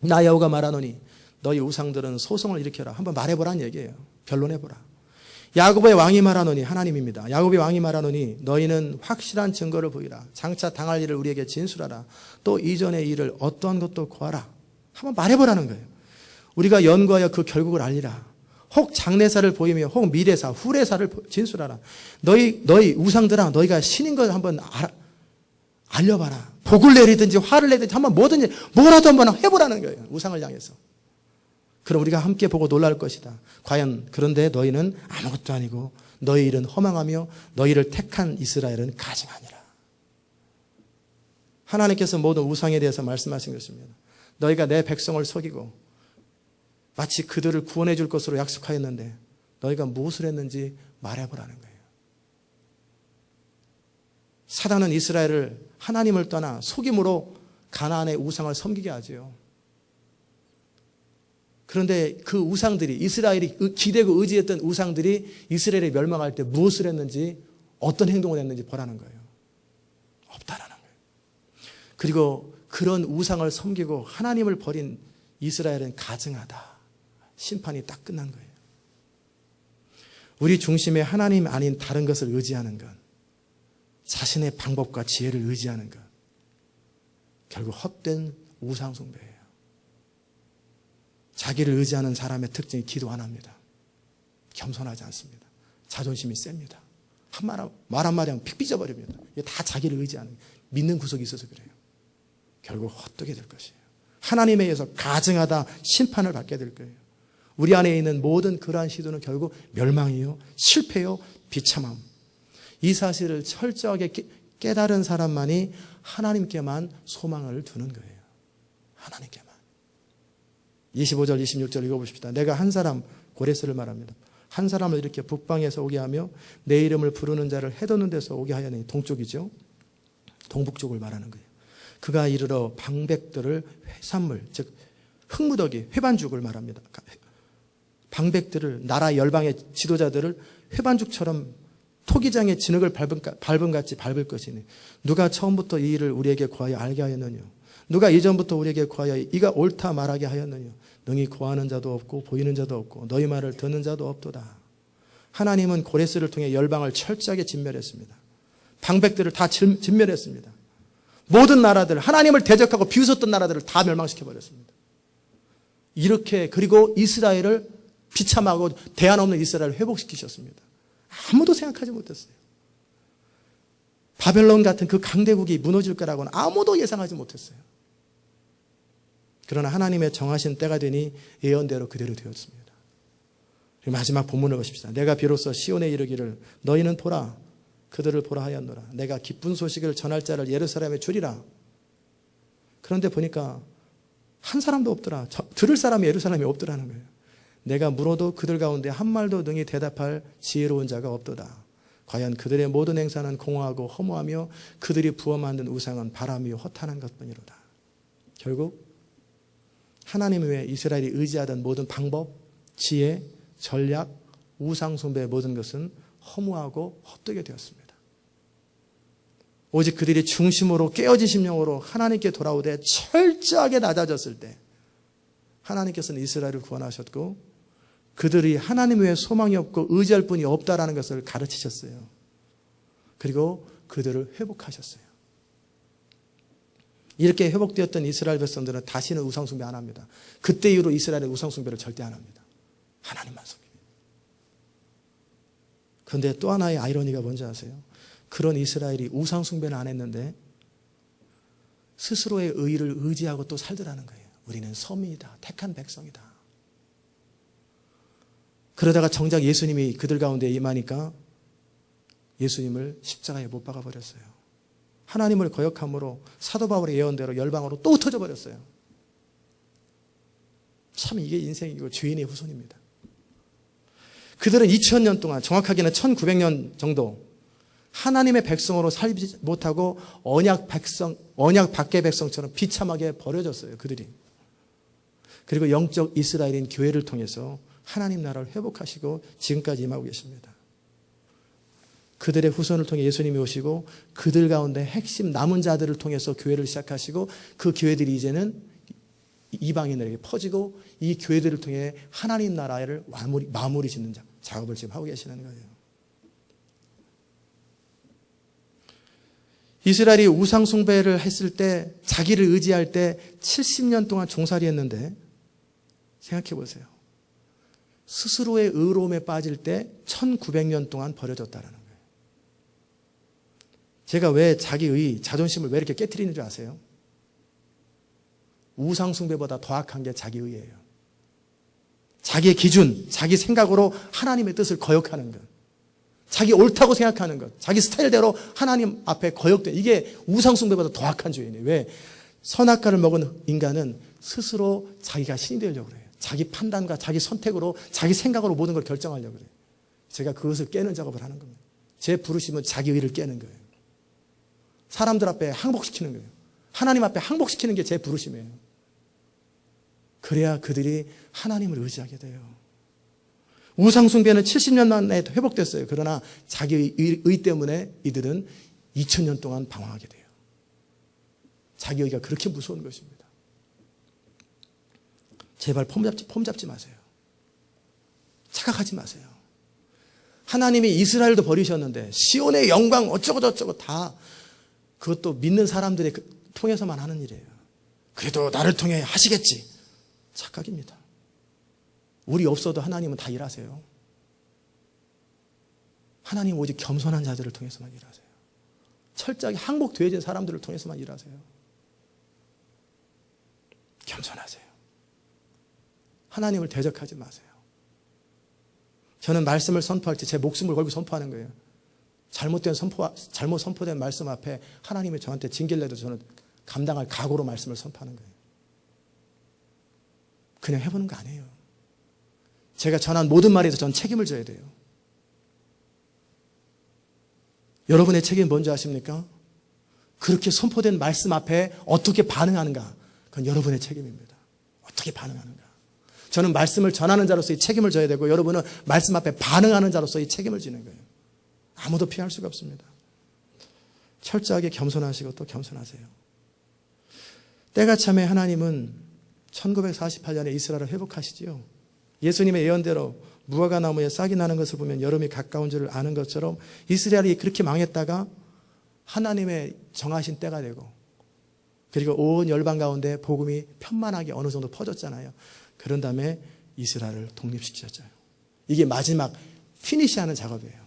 나 여호와가 말하노니 너희 우상들은 소송을 일으켜라. 한번 말해보라는 얘기예요. 변론해보라. 야곱의 왕이 말하노니 하나님입니다. 야곱의 왕이 말하노니 너희는 확실한 증거를 보이라. 장차 당할 일을 우리에게 진술하라. 또 이전의 일을 어떠한 것도 구하라. 한번 말해보라는 거예요. 우리가 연구하여 그 결국을 알리라. 혹 장래사를 보이며 혹 미래사, 후래사를 진술하라. 너희 우상들아 너희가 신인 걸 한번 알려봐라. 복을 내리든지 화를 내든지 한번 뭐든지 뭐라도 한번 해보라는 거예요. 우상을 향해서. 그럼 우리가 함께 보고 놀랄 것이다. 과연 그런데 너희는 아무것도 아니고 너희 일은 허망하며 너희를 택한 이스라엘은 가증하니라. 하나님께서 모든 우상에 대해서 말씀하신 것입니다. 너희가 내 백성을 속이고 마치 그들을 구원해 줄 것으로 약속하였는데 너희가 무엇을 했는지 말해보라는 거예요. 사단은 이스라엘을 하나님을 떠나 속임으로 가나안의 우상을 섬기게 하죠. 그런데 그 우상들이 이스라엘이 기대고 의지했던 우상들이 이스라엘이 멸망할 때 무엇을 했는지 어떤 행동을 했는지 보라는 거예요. 없다라는 거예요. 그리고 그런 우상을 섬기고 하나님을 버린 이스라엘은 가증하다. 심판이 딱 끝난 거예요. 우리 중심에 하나님 아닌 다른 것을 의지하는 것, 자신의 방법과 지혜를 의지하는 것, 결국 헛된 우상 숭배예요. 자기를 의지하는 사람의 특징이 기도 안 합니다. 겸손하지 않습니다. 자존심이 셉니다. 말 한마디 하면 픽 삐져버립니다. 이게 다 자기를 의지하는 거예요. 믿는 구석이 있어서 그래요. 결국 헛되게 될 것이에요. 하나님에 의해서 가증하다 심판을 받게 될 거예요. 우리 안에 있는 모든 그러한 시도는 결국 멸망이요, 실패요, 비참함. 이 사실을 철저하게 깨달은 사람만이 하나님께만 소망을 두는 거예요. 하나님께만. 25절 26절 읽어보십시다. 내가 한 사람, 고레스를 말합니다. 한 사람을 이렇게 북방에서 오게 하며 내 이름을 부르는 자를 해돋는 데서 오게 하였으니 동쪽이죠. 동북쪽을 말하는 거예요. 그가 이르러 방백들을 회산물, 즉 흙무더기, 회반죽을 말합니다. 방백들을, 나라 열방의 지도자들을 회반죽처럼 토기장의 진흙을 밟음같이 밟을 것이니 누가 처음부터 이 일을 우리에게 구하여 알게 하였느냐. 누가 이전부터 우리에게 구하여 이가 옳다 말하게 하였느냐. 능히 구하는 자도 없고 보이는 자도 없고 너희 말을 듣는 자도 없도다. 하나님은 고레스를 통해 열방을 철저하게 진멸했습니다. 방백들을 다 진멸했습니다. 모든 나라들, 하나님을 대적하고 비웃었던 나라들을 다 멸망시켜버렸습니다. 이렇게, 그리고 이스라엘을 비참하고 대안 없는 이스라엘을 회복시키셨습니다. 아무도 생각하지 못했어요. 바벨론 같은 그 강대국이 무너질 거라고는 아무도 예상하지 못했어요. 그러나 하나님의 정하신 때가 되니 예언대로 그대로 되었습니다. 마지막 본문을 보십시다. 내가 비로소 시온에 이르기를 너희는 보라, 그들을 보라 하였노라. 내가 기쁜 소식을 전할 자를 예루살렘에 주리라. 그런데 보니까 한 사람도 없더라. 들을 사람이 예루살렘에 없더라는 거예요. 내가 물어도 그들 가운데 한 말도 능히 대답할 지혜로운 자가 없도다. 과연 그들의 모든 행사는 공허하고 허무하며 그들이 부어 만든 우상은 바람이요 허탄한 것뿐이로다. 결국 하나님 외에 이스라엘이 의지하던 모든 방법, 지혜, 전략, 우상 숭배의 모든 것은 허무하고 헛되게 되었습니다. 오직 그들이 중심으로 깨어진 심령으로 하나님께 돌아오되 철저하게 낮아졌을 때 하나님께서는 이스라엘을 구원하셨고 그들이 하나님 외에 소망이 없고 의지할 분이 없다라는 것을 가르치셨어요. 그리고 그들을 회복하셨어요. 이렇게 회복되었던 이스라엘 백성들은 다시는 우상숭배 안 합니다. 그때 이후로 이스라엘은 우상숭배를 절대 안 합니다. 하나님만 섬깁니다. 그런데 또 하나의 아이러니가 뭔지 아세요? 그런 이스라엘이 우상숭배는 안 했는데 스스로의 의의를 의지하고 또 살더라는 거예요. 우리는 섬이다. 택한 백성이다. 그러다가 정작 예수님이 그들 가운데 임하니까 예수님을 십자가에 못 박아 버렸어요. 하나님을 거역함으로 사도 바울의 예언대로 열방으로 또 흩어져 버렸어요. 참 이게 인생이고 죄인의 후손입니다. 그들은 2000년 동안, 정확하게는 1900년 정도 하나님의 백성으로 살지 못하고 언약 밖의 백성처럼 비참하게 버려졌어요. 그들이. 그리고 영적 이스라엘인 교회를 통해서 하나님 나라를 회복하시고 지금까지 임하고 계십니다. 그들의 후손을 통해 예수님이 오시고 그들 가운데 핵심 남은 자들을 통해서 교회를 시작하시고 그 교회들이 이제는 이방인들에게 퍼지고 이 교회들을 통해 하나님 나라를 마무리 짓는 작업을 지금 하고 계시는 거예요. 이스라엘이 우상 숭배를 했을 때, 자기를 의지할 때 70년 동안 종살이 했는데 생각해 보세요. 스스로의 의로움에 빠질 때 1900년 동안 버려졌다는 거예요. 제가 왜 자기의 자존심을 왜 이렇게 깨트리는 줄 아세요? 우상 숭배보다 더 악한 게 자기의예요. 자기의 기준, 자기 생각으로 하나님의 뜻을 거역하는 것. 자기 옳다고 생각하는 것. 자기 스타일대로 하나님 앞에 거역돼. 이게 우상 숭배보다 더 악한 죄이네요. 왜? 선악과를 먹은 인간은 스스로 자기가 신이 되려고 그래요. 자기 판단과 자기 선택으로, 자기 생각으로 모든 걸 결정하려고 그래요. 제가 그것을 깨는 작업을 하는 겁니다. 제 부르심은 자기 의를 깨는 거예요. 사람들 앞에 항복시키는 거예요. 하나님 앞에 항복시키는 게 제 부르심이에요. 그래야 그들이 하나님을 의지하게 돼요. 우상숭배는 70년 만에 회복됐어요. 그러나 자기 의 때문에 이들은 2000년 동안 방황하게 돼요. 자기 의가 그렇게 무서운 것입니다. 제발 폼 잡지 마세요. 착각하지 마세요. 하나님이 이스라엘도 버리셨는데 시온의 영광 어쩌고 저쩌고 다 그것도 믿는 사람들의 통해서만 하는 일이에요. 그래도 나를 통해 하시겠지. 착각입니다. 우리 없어도 하나님은 다 일하세요. 하나님 오직 겸손한 자들을 통해서만 일하세요. 철저하게 항복되어진 사람들을 통해서만 일하세요. 겸손하세요. 하나님을 대적하지 마세요. 저는 말씀을 선포할 때 제 목숨을 걸고 선포하는 거예요. 잘못 선포된 말씀 앞에 하나님이 저한테 징계를 내도 저는 감당할 각오로 말씀을 선포하는 거예요. 그냥 해보는 거 아니에요. 제가 전한 모든 말에서 전 책임을 져야 돼요. 여러분의 책임은 뭔지 아십니까? 그렇게 선포된 말씀 앞에 어떻게 반응하는가? 그건 여러분의 책임입니다. 어떻게 반응하는가? 저는 말씀을 전하는 자로서의 책임을 져야 되고 여러분은 말씀 앞에 반응하는 자로서의 책임을 지는 거예요. 아무도 피할 수가 없습니다. 철저하게 겸손하시고 또 겸손하세요. 때가 참에 하나님은 1948년에 이스라엘을 회복하시지요. 예수님의 예언대로 무화과 나무에 싹이 나는 것을 보면 여름이 가까운 줄을 아는 것처럼 이스라엘이 그렇게 망했다가 하나님의 정하신 때가 되고 그리고 온 열방 가운데 복음이 편만하게 어느 정도 퍼졌잖아요. 그런 다음에 이스라엘을 독립시키셨어요. 이게 마지막 피니시하는 작업이에요.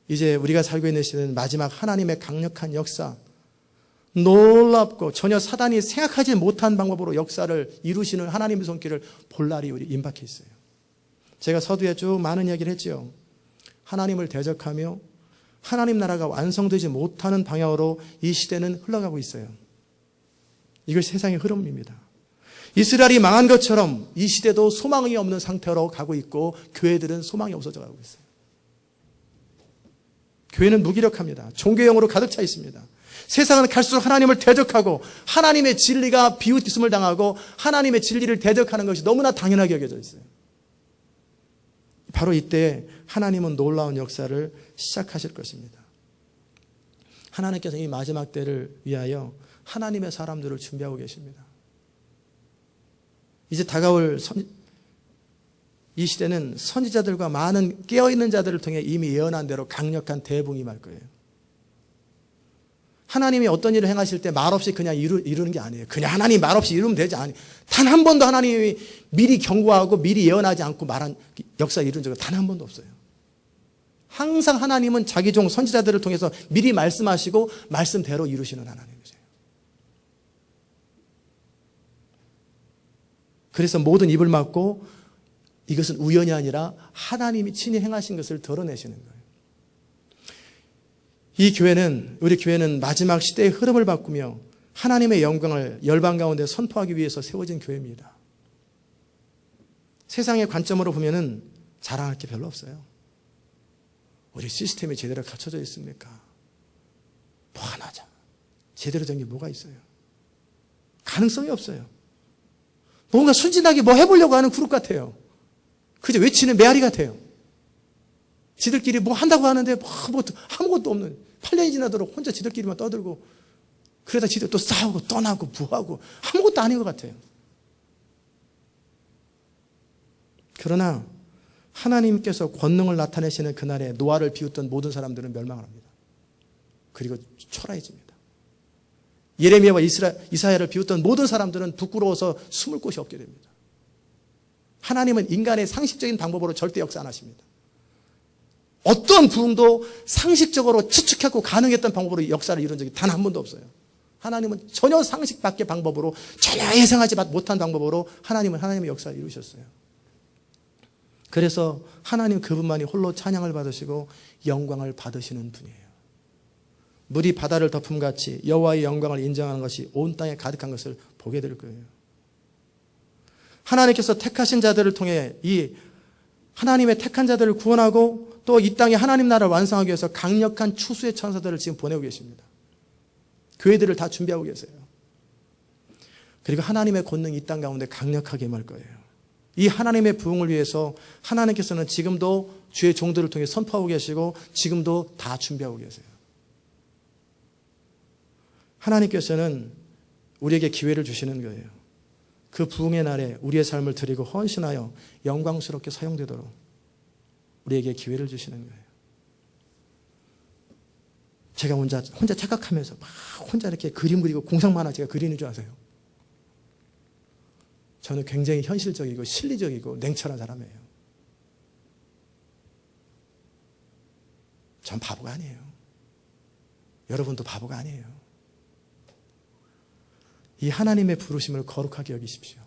이제 우리가 살고 있는 시대는 마지막 하나님의 강력한 역사, 놀랍고 전혀 사단이 생각하지 못한 방법으로 역사를 이루시는 하나님의 손길을 볼 날이 우리 임박해 있어요. 제가 서두에 쭉 많은 이야기를 했죠. 하나님을 대적하며 하나님 나라가 완성되지 못하는 방향으로 이 시대는 흘러가고 있어요. 이것이 세상의 흐름입니다. 이스라엘이 망한 것처럼 이 시대도 소망이 없는 상태로 가고 있고 교회들은 소망이 없어져 가고 있어요. 교회는 무기력합니다. 종교형으로 가득 차 있습니다. 세상은 갈수록 하나님을 대적하고 하나님의 진리가 비웃음을 당하고 하나님의 진리를 대적하는 것이 너무나 당연하게 여겨져 있어요. 바로 이때 하나님은 놀라운 역사를 시작하실 것입니다. 하나님께서 이 마지막 때를 위하여 하나님의 사람들을 준비하고 계십니다. 이제 다가올 이 시대는 선지자들과 많은 깨어있는 자들을 통해 이미 예언한 대로 강력한 대붕이 임할 거예요. 하나님이 어떤 일을 행하실 때 말없이 그냥 이루는 게 아니에요. 그냥 하나님 말없이 이루면 되지 않아요. 단 한 번도 하나님이 미리 경고하고 미리 예언하지 않고 말한 역사 이룬 적은 단 한 번도 없어요. 항상 하나님은 자기 종 선지자들을 통해서 미리 말씀하시고 말씀대로 이루시는 하나님이세요. 그래서 모든 입을 막고 이것은 우연이 아니라 하나님이 친히 행하신 것을 드러내시는 거예요. 우리 교회는 마지막 시대의 흐름을 바꾸며 하나님의 영광을 열방 가운데 선포하기 위해서 세워진 교회입니다. 세상의 관점으로 보면은 자랑할 게 별로 없어요. 우리 시스템이 제대로 갖춰져 있습니까? 뭐 하나자. 제대로 된 게 뭐가 있어요? 가능성이 없어요. 뭔가 순진하게 뭐 해보려고 하는 그룹 같아요. 그저 외치는 메아리 같아요. 지들끼리 뭐 한다고 하는데 아무것도 없는 8년이 지나도록 혼자 지들끼리만 떠들고 그러다 지들 또 싸우고 떠나고 부하고 아무것도 아닌 것 같아요. 그러나 하나님께서 권능을 나타내시는 그날에 노아를 비웃던 모든 사람들은 멸망을 합니다. 그리고 초라해집니다. 예레미야와 이사야를 비웃던 모든 사람들은 부끄러워서 숨을 곳이 없게 됩니다. 하나님은 인간의 상식적인 방법으로 절대 역사 안 하십니다. 어떤 부흥도 상식적으로 추측하고 가능했던 방법으로 역사를 이룬 적이 단 한 번도 없어요. 하나님은 전혀 상식 밖의 방법으로, 전혀 예상하지 못한 방법으로 하나님의 역사를 이루셨어요. 그래서 하나님 그분만이 홀로 찬양을 받으시고 영광을 받으시는 분이에요. 물이 바다를 덮음같이 여호와의 영광을 인정하는 것이 온 땅에 가득한 것을 보게 될 거예요. 하나님께서 택하신 자들을 통해 이 하나님의 택한 자들을 구원하고 또 이 땅에 하나님 나라를 완성하기 위해서 강력한 추수의 천사들을 지금 보내고 계십니다. 교회들을 다 준비하고 계세요. 그리고 하나님의 권능이 이 땅 가운데 강력하게 임할 거예요. 이 하나님의 부흥을 위해서 하나님께서는 지금도 주의 종들을 통해 선포하고 계시고 지금도 다 준비하고 계세요. 하나님께서는 우리에게 기회를 주시는 거예요. 그 부흥의 날에 우리의 삶을 드리고 헌신하여 영광스럽게 사용되도록 우리에게 기회를 주시는 거예요. 제가 혼자 착각하면서 막 혼자 이렇게 그림 그리고 공상 만화 제가 그리는 줄 아세요? 저는 굉장히 현실적이고 실리적이고 냉철한 사람이에요. 전 바보가 아니에요. 여러분도 바보가 아니에요. 이 하나님의 부르심을 거룩하게 여기십시오.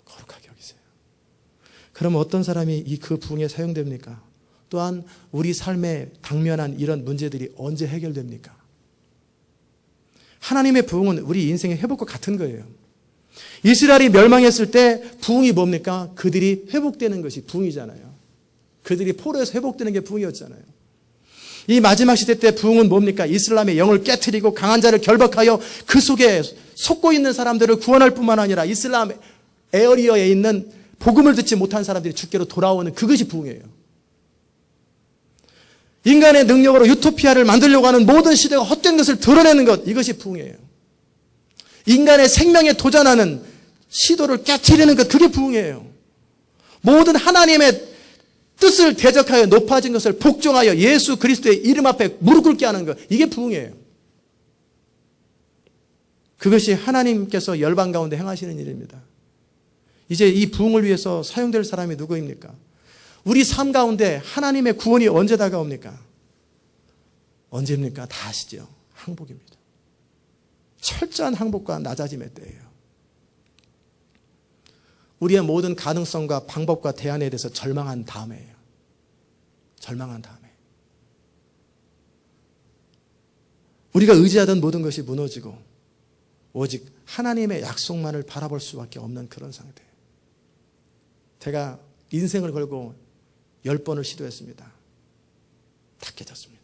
거룩하게 여기세요. 그러면 어떤 사람이 그 부흥에 사용됩니까? 또한 우리 삶에 당면한 이런 문제들이 언제 해결됩니까? 하나님의 부흥은 우리 인생의 회복과 같은 거예요. 이스라엘이 멸망했을 때 부흥이 뭡니까? 그들이 회복되는 것이 부흥이잖아요. 그들이 포로에서 회복되는 게 부흥이었잖아요. 이 마지막 시대 때 부흥은 뭡니까? 이슬람의 영을 깨트리고 강한 자를 결박하여 그 속에 속고 있는 사람들을 구원할 뿐만 아니라 이슬람 에어리어에 있는 복음을 듣지 못한 사람들이 주께로 돌아오는 그것이 부흥이에요. 인간의 능력으로 유토피아를 만들려고 하는 모든 시대가 헛된 것을 드러내는 것, 이것이 부흥이에요. 인간의 생명에 도전하는 시도를 깨트리는 것, 그게 부흥이에요. 모든 하나님의 뜻을 대적하여 높아진 것을 복종하여 예수 그리스도의 이름 앞에 무릎 꿇게 하는 것, 이게 부흥이에요. 그것이 하나님께서 열방 가운데 행하시는 일입니다. 이제 이 부흥을 위해서 사용될 사람이 누구입니까? 우리 삶 가운데 하나님의 구원이 언제 다가옵니까? 언제입니까? 다 아시죠? 항복입니다. 철저한 항복과 낮아짐의 때예요. 우리의 모든 가능성과 방법과 대안에 대해서 절망한 다음에예요. 절망한 다음에. 우리가 의지하던 모든 것이 무너지고 오직 하나님의 약속만을 바라볼 수밖에 없는 그런 상태. 제가 인생을 걸고 10번을 시도했습니다. 다 깨졌습니다.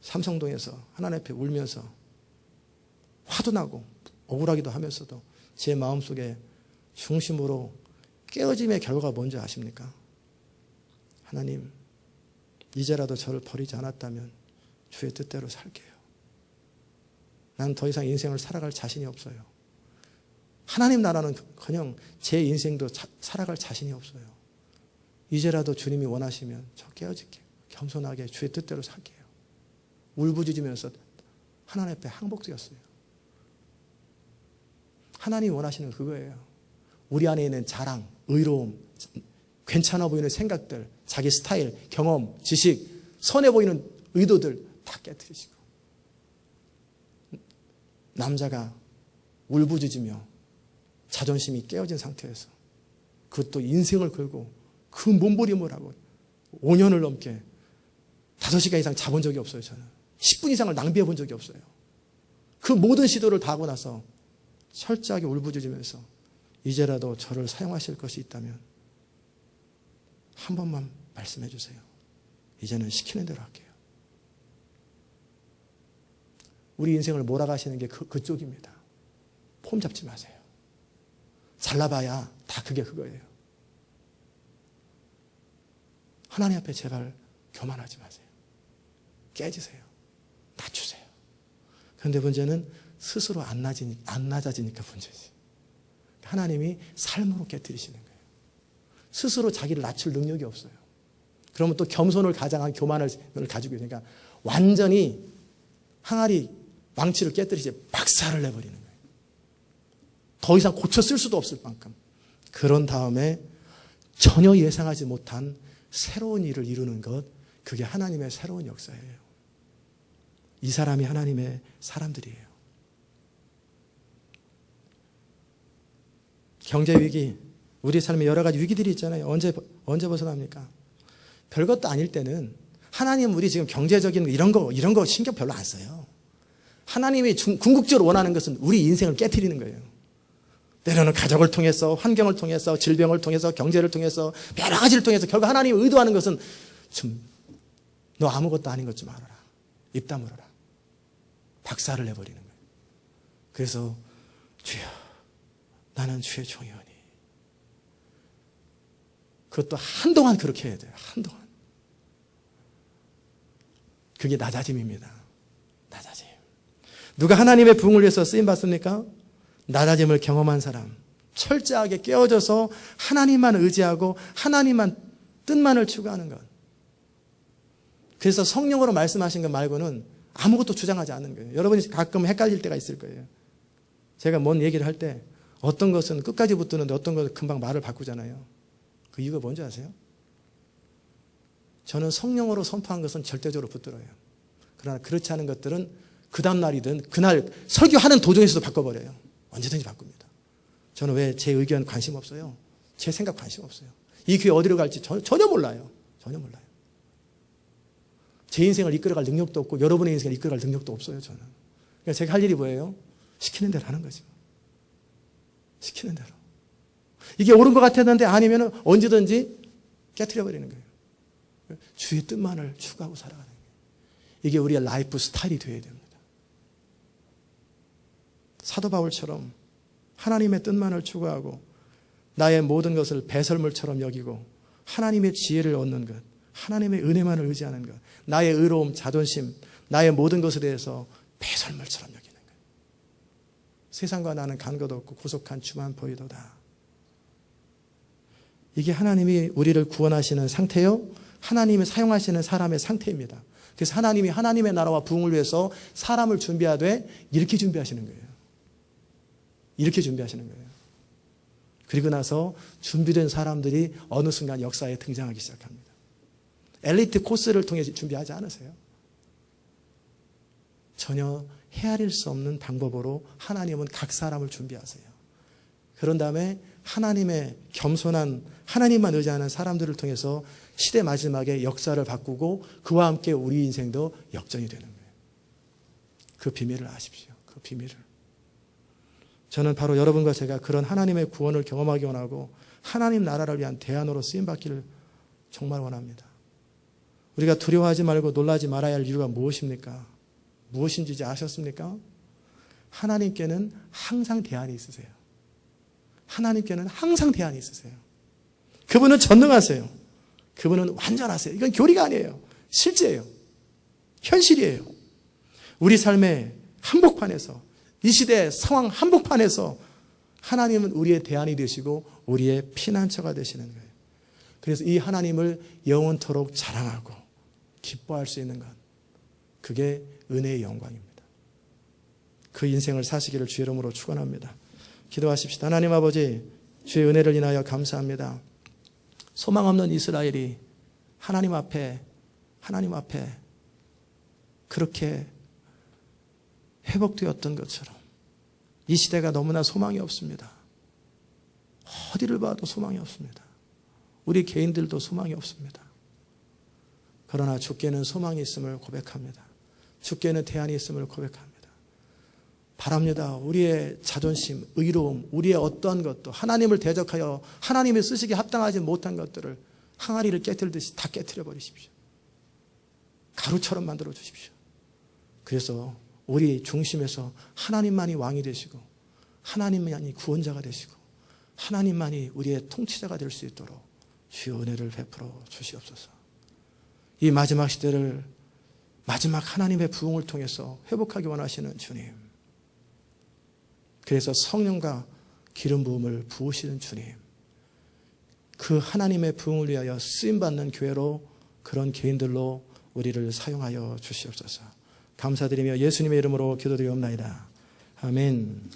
삼성동에서 하나님 앞에 울면서 화도 나고 억울하기도 하면서도 제 마음속에 중심으로 깨어짐의 결과가 뭔지 아십니까? 하나님, 이제라도 저를 버리지 않았다면 주의 뜻대로 살게요. 난 더 이상 인생을 살아갈 자신이 없어요. 하나님 나라는 그냥 제 인생도 살아갈 자신이 없어요. 이제라도 주님이 원하시면 저 깨어질게요. 겸손하게 주의 뜻대로 살게요. 울부짖으면서 하나님 앞에 항복되었어요. 하나님이 원하시는 그거예요. 우리 안에 있는 자랑, 의로움, 괜찮아 보이는 생각들, 자기 스타일, 경험, 지식, 선해 보이는 의도들 다 깨트리시고 남자가 울부짖으며 자존심이 깨어진 상태에서 그것도 인생을 걸고 그 몸부림을 하고 5년을 넘게 5시간 이상 자본 적이 없어요. 저는 10분 이상을 낭비해 본 적이 없어요. 그 모든 시도를 다 하고 나서 철저하게 울부짖으면서 이제라도 저를 사용하실 것이 있다면 한 번만 말씀해 주세요. 이제는 시키는 대로 할게요. 우리 인생을 몰아가시는 게 그쪽입니다. 폼 잡지 마세요. 잘나봐야 다 그거예요. 하나님 앞에 제발 교만하지 마세요. 깨지세요. 낮추세요. 그런데 문제는 스스로 안 낮아지니까 문제지. 하나님이 삶으로 깨뜨리시는 거예요. 스스로 자기를 낮출 능력이 없어요. 그러면 또 겸손을 가장한 교만을 가지고 있으니까 완전히 항아리 망치를 깨뜨리지 박살을 내버리는 거예요. 더 이상 고쳐 쓸 수도 없을 만큼. 그런 다음에 전혀 예상하지 못한 새로운 일을 이루는 것, 그게 하나님의 새로운 역사예요. 이 사람이 하나님의 사람들이에요. 경제 위기, 우리 삶에 여러 가지 위기들이 있잖아요. 언제 벗어납니까? 별것도 아닐 때는 하나님 우리 지금 경제적인 이런 거 신경 별로 안 써요. 하나님이 궁극적으로 원하는 것은 우리 인생을 깨트리는 거예요. 때로는 가족을 통해서, 환경을 통해서, 질병을 통해서, 경제를 통해서, 여러 가지를 통해서 결국 하나님이 의도하는 것은 너 아무것도 아닌 것 좀 알아라. 입 다물어라. 박살을 내버리는 거예요. 그래서 주여, 나는 주의 종이오니. 그것도 한동안 그렇게 해야 돼요. 한동안. 그게 낮아짐입니다. 낮아짐. 누가 하나님의 부흥을 위해서 쓰임받습니까? 낮아짐을 경험한 사람. 철저하게 깨어져서 하나님만 의지하고 하나님만 뜻만을 추구하는 것. 그래서 성령으로 말씀하신 것 말고는 아무것도 주장하지 않는 거예요. 여러분이 가끔 헷갈릴 때가 있을 거예요. 제가 뭔 얘기를 할 때 어떤 것은 끝까지 붙드는데 어떤 것은 금방 말을 바꾸잖아요. 그 이유가 뭔지 아세요? 저는 성령으로 선포한 것은 절대적으로 붙들어요. 그러나 그렇지 않은 것들은 그 다음날이든 그날 설교하는 도중에서도 바꿔버려요. 언제든지 바꿉니다. 저는 왜 제 의견 관심 없어요? 제 생각 관심 없어요. 이 교회 어디로 갈지 전혀 몰라요. 전혀 몰라요. 제 인생을 이끌어갈 능력도 없고 여러분의 인생을 이끌어갈 능력도 없어요. 저는. 그러니까 제가 할 일이 뭐예요? 시키는 대로 하는 거죠. 시키는 대로. 이게 옳은 것 같았는데 아니면 언제든지 깨트려버리는 거예요. 주의 뜻만을 추구하고 살아가는 거예요. 이게 우리의 라이프 스타일이 되어야 됩니다. 사도 바울처럼 하나님의 뜻만을 추구하고 나의 모든 것을 배설물처럼 여기고 하나님의 지혜를 얻는 것, 하나님의 은혜만을 의지하는 것, 나의 의로움, 자존심, 나의 모든 것에 대해서 배설물처럼 여기는 것. 세상과 나는 간 것 없고 구속한 주만 보이도다. 이게 하나님이 우리를 구원하시는 상태요, 하나님이 사용하시는 사람의 상태입니다. 그래서 하나님이 하나님의 나라와 부흥을 위해서 사람을 준비하되 이렇게 준비하시는 거예요. 이렇게 준비하시는 거예요. 그리고 나서 준비된 사람들이 어느 순간 역사에 등장하기 시작합니다. 엘리트 코스를 통해 준비하지 않으세요? 전혀 헤아릴 수 없는 방법으로 하나님은 각 사람을 준비하세요. 그런 다음에 하나님의 겸손한 하나님만 의지하는 사람들을 통해서 시대 마지막에 역사를 바꾸고 그와 함께 우리 인생도 역전이 되는 거예요. 그 비밀을 아십시오. 그 비밀을. 저는 바로 여러분과 제가 그런 하나님의 구원을 경험하기 원하고 하나님 나라를 위한 대안으로 쓰임받기를 정말 원합니다. 우리가 두려워하지 말고 놀라지 말아야 할 이유가 무엇입니까? 무엇인지 이제 아셨습니까? 하나님께는 항상 대안이 있으세요. 하나님께는 항상 대안이 있으세요. 그분은 전능하세요. 그분은 완전하세요. 이건 교리가 아니에요. 실제예요. 현실이에요. 우리 삶의 한복판에서, 이 시대의 상황 한복판에서 하나님은 우리의 대안이 되시고 우리의 피난처가 되시는 거예요. 그래서 이 하나님을 영원토록 자랑하고 기뻐할 수 있는 것, 그게 은혜의 영광입니다. 그 인생을 사시기를 주의 이름으로 축원합니다. 기도하십시다. 하나님 아버지, 주의 은혜를 인하여 감사합니다. 소망 없는 이스라엘이 하나님 앞에 그렇게 회복되었던 것처럼 이 시대가 너무나 소망이 없습니다. 어디를 봐도 소망이 없습니다. 우리 개인들도 소망이 없습니다. 그러나 주께는 소망이 있음을 고백합니다. 주께는 대안이 있음을 고백합니다. 바랍니다. 우리의 자존심, 의로움, 우리의 어떠한 것도 하나님을 대적하여 하나님의 쓰시기에 합당하지 못한 것들을 항아리를 깨뜨리듯이 다 깨뜨려 버리십시오. 가루처럼 만들어 주십시오. 그래서 우리 중심에서 하나님만이 왕이 되시고 하나님만이 구원자가 되시고 하나님만이 우리의 통치자가 될 수 있도록 주의 은혜를 베풀어 주시옵소서. 이 마지막 시대를 마지막 하나님의 부흥을 통해서 회복하기 원하시는 주님, 그래서 성령과 기름 부음을 부으시는 주님, 그 하나님의 부흥을 위하여 쓰임받는 교회로, 그런 개인들로 우리를 사용하여 주시옵소서. 감사드리며 예수님의 이름으로 기도드리옵나이다. 아멘.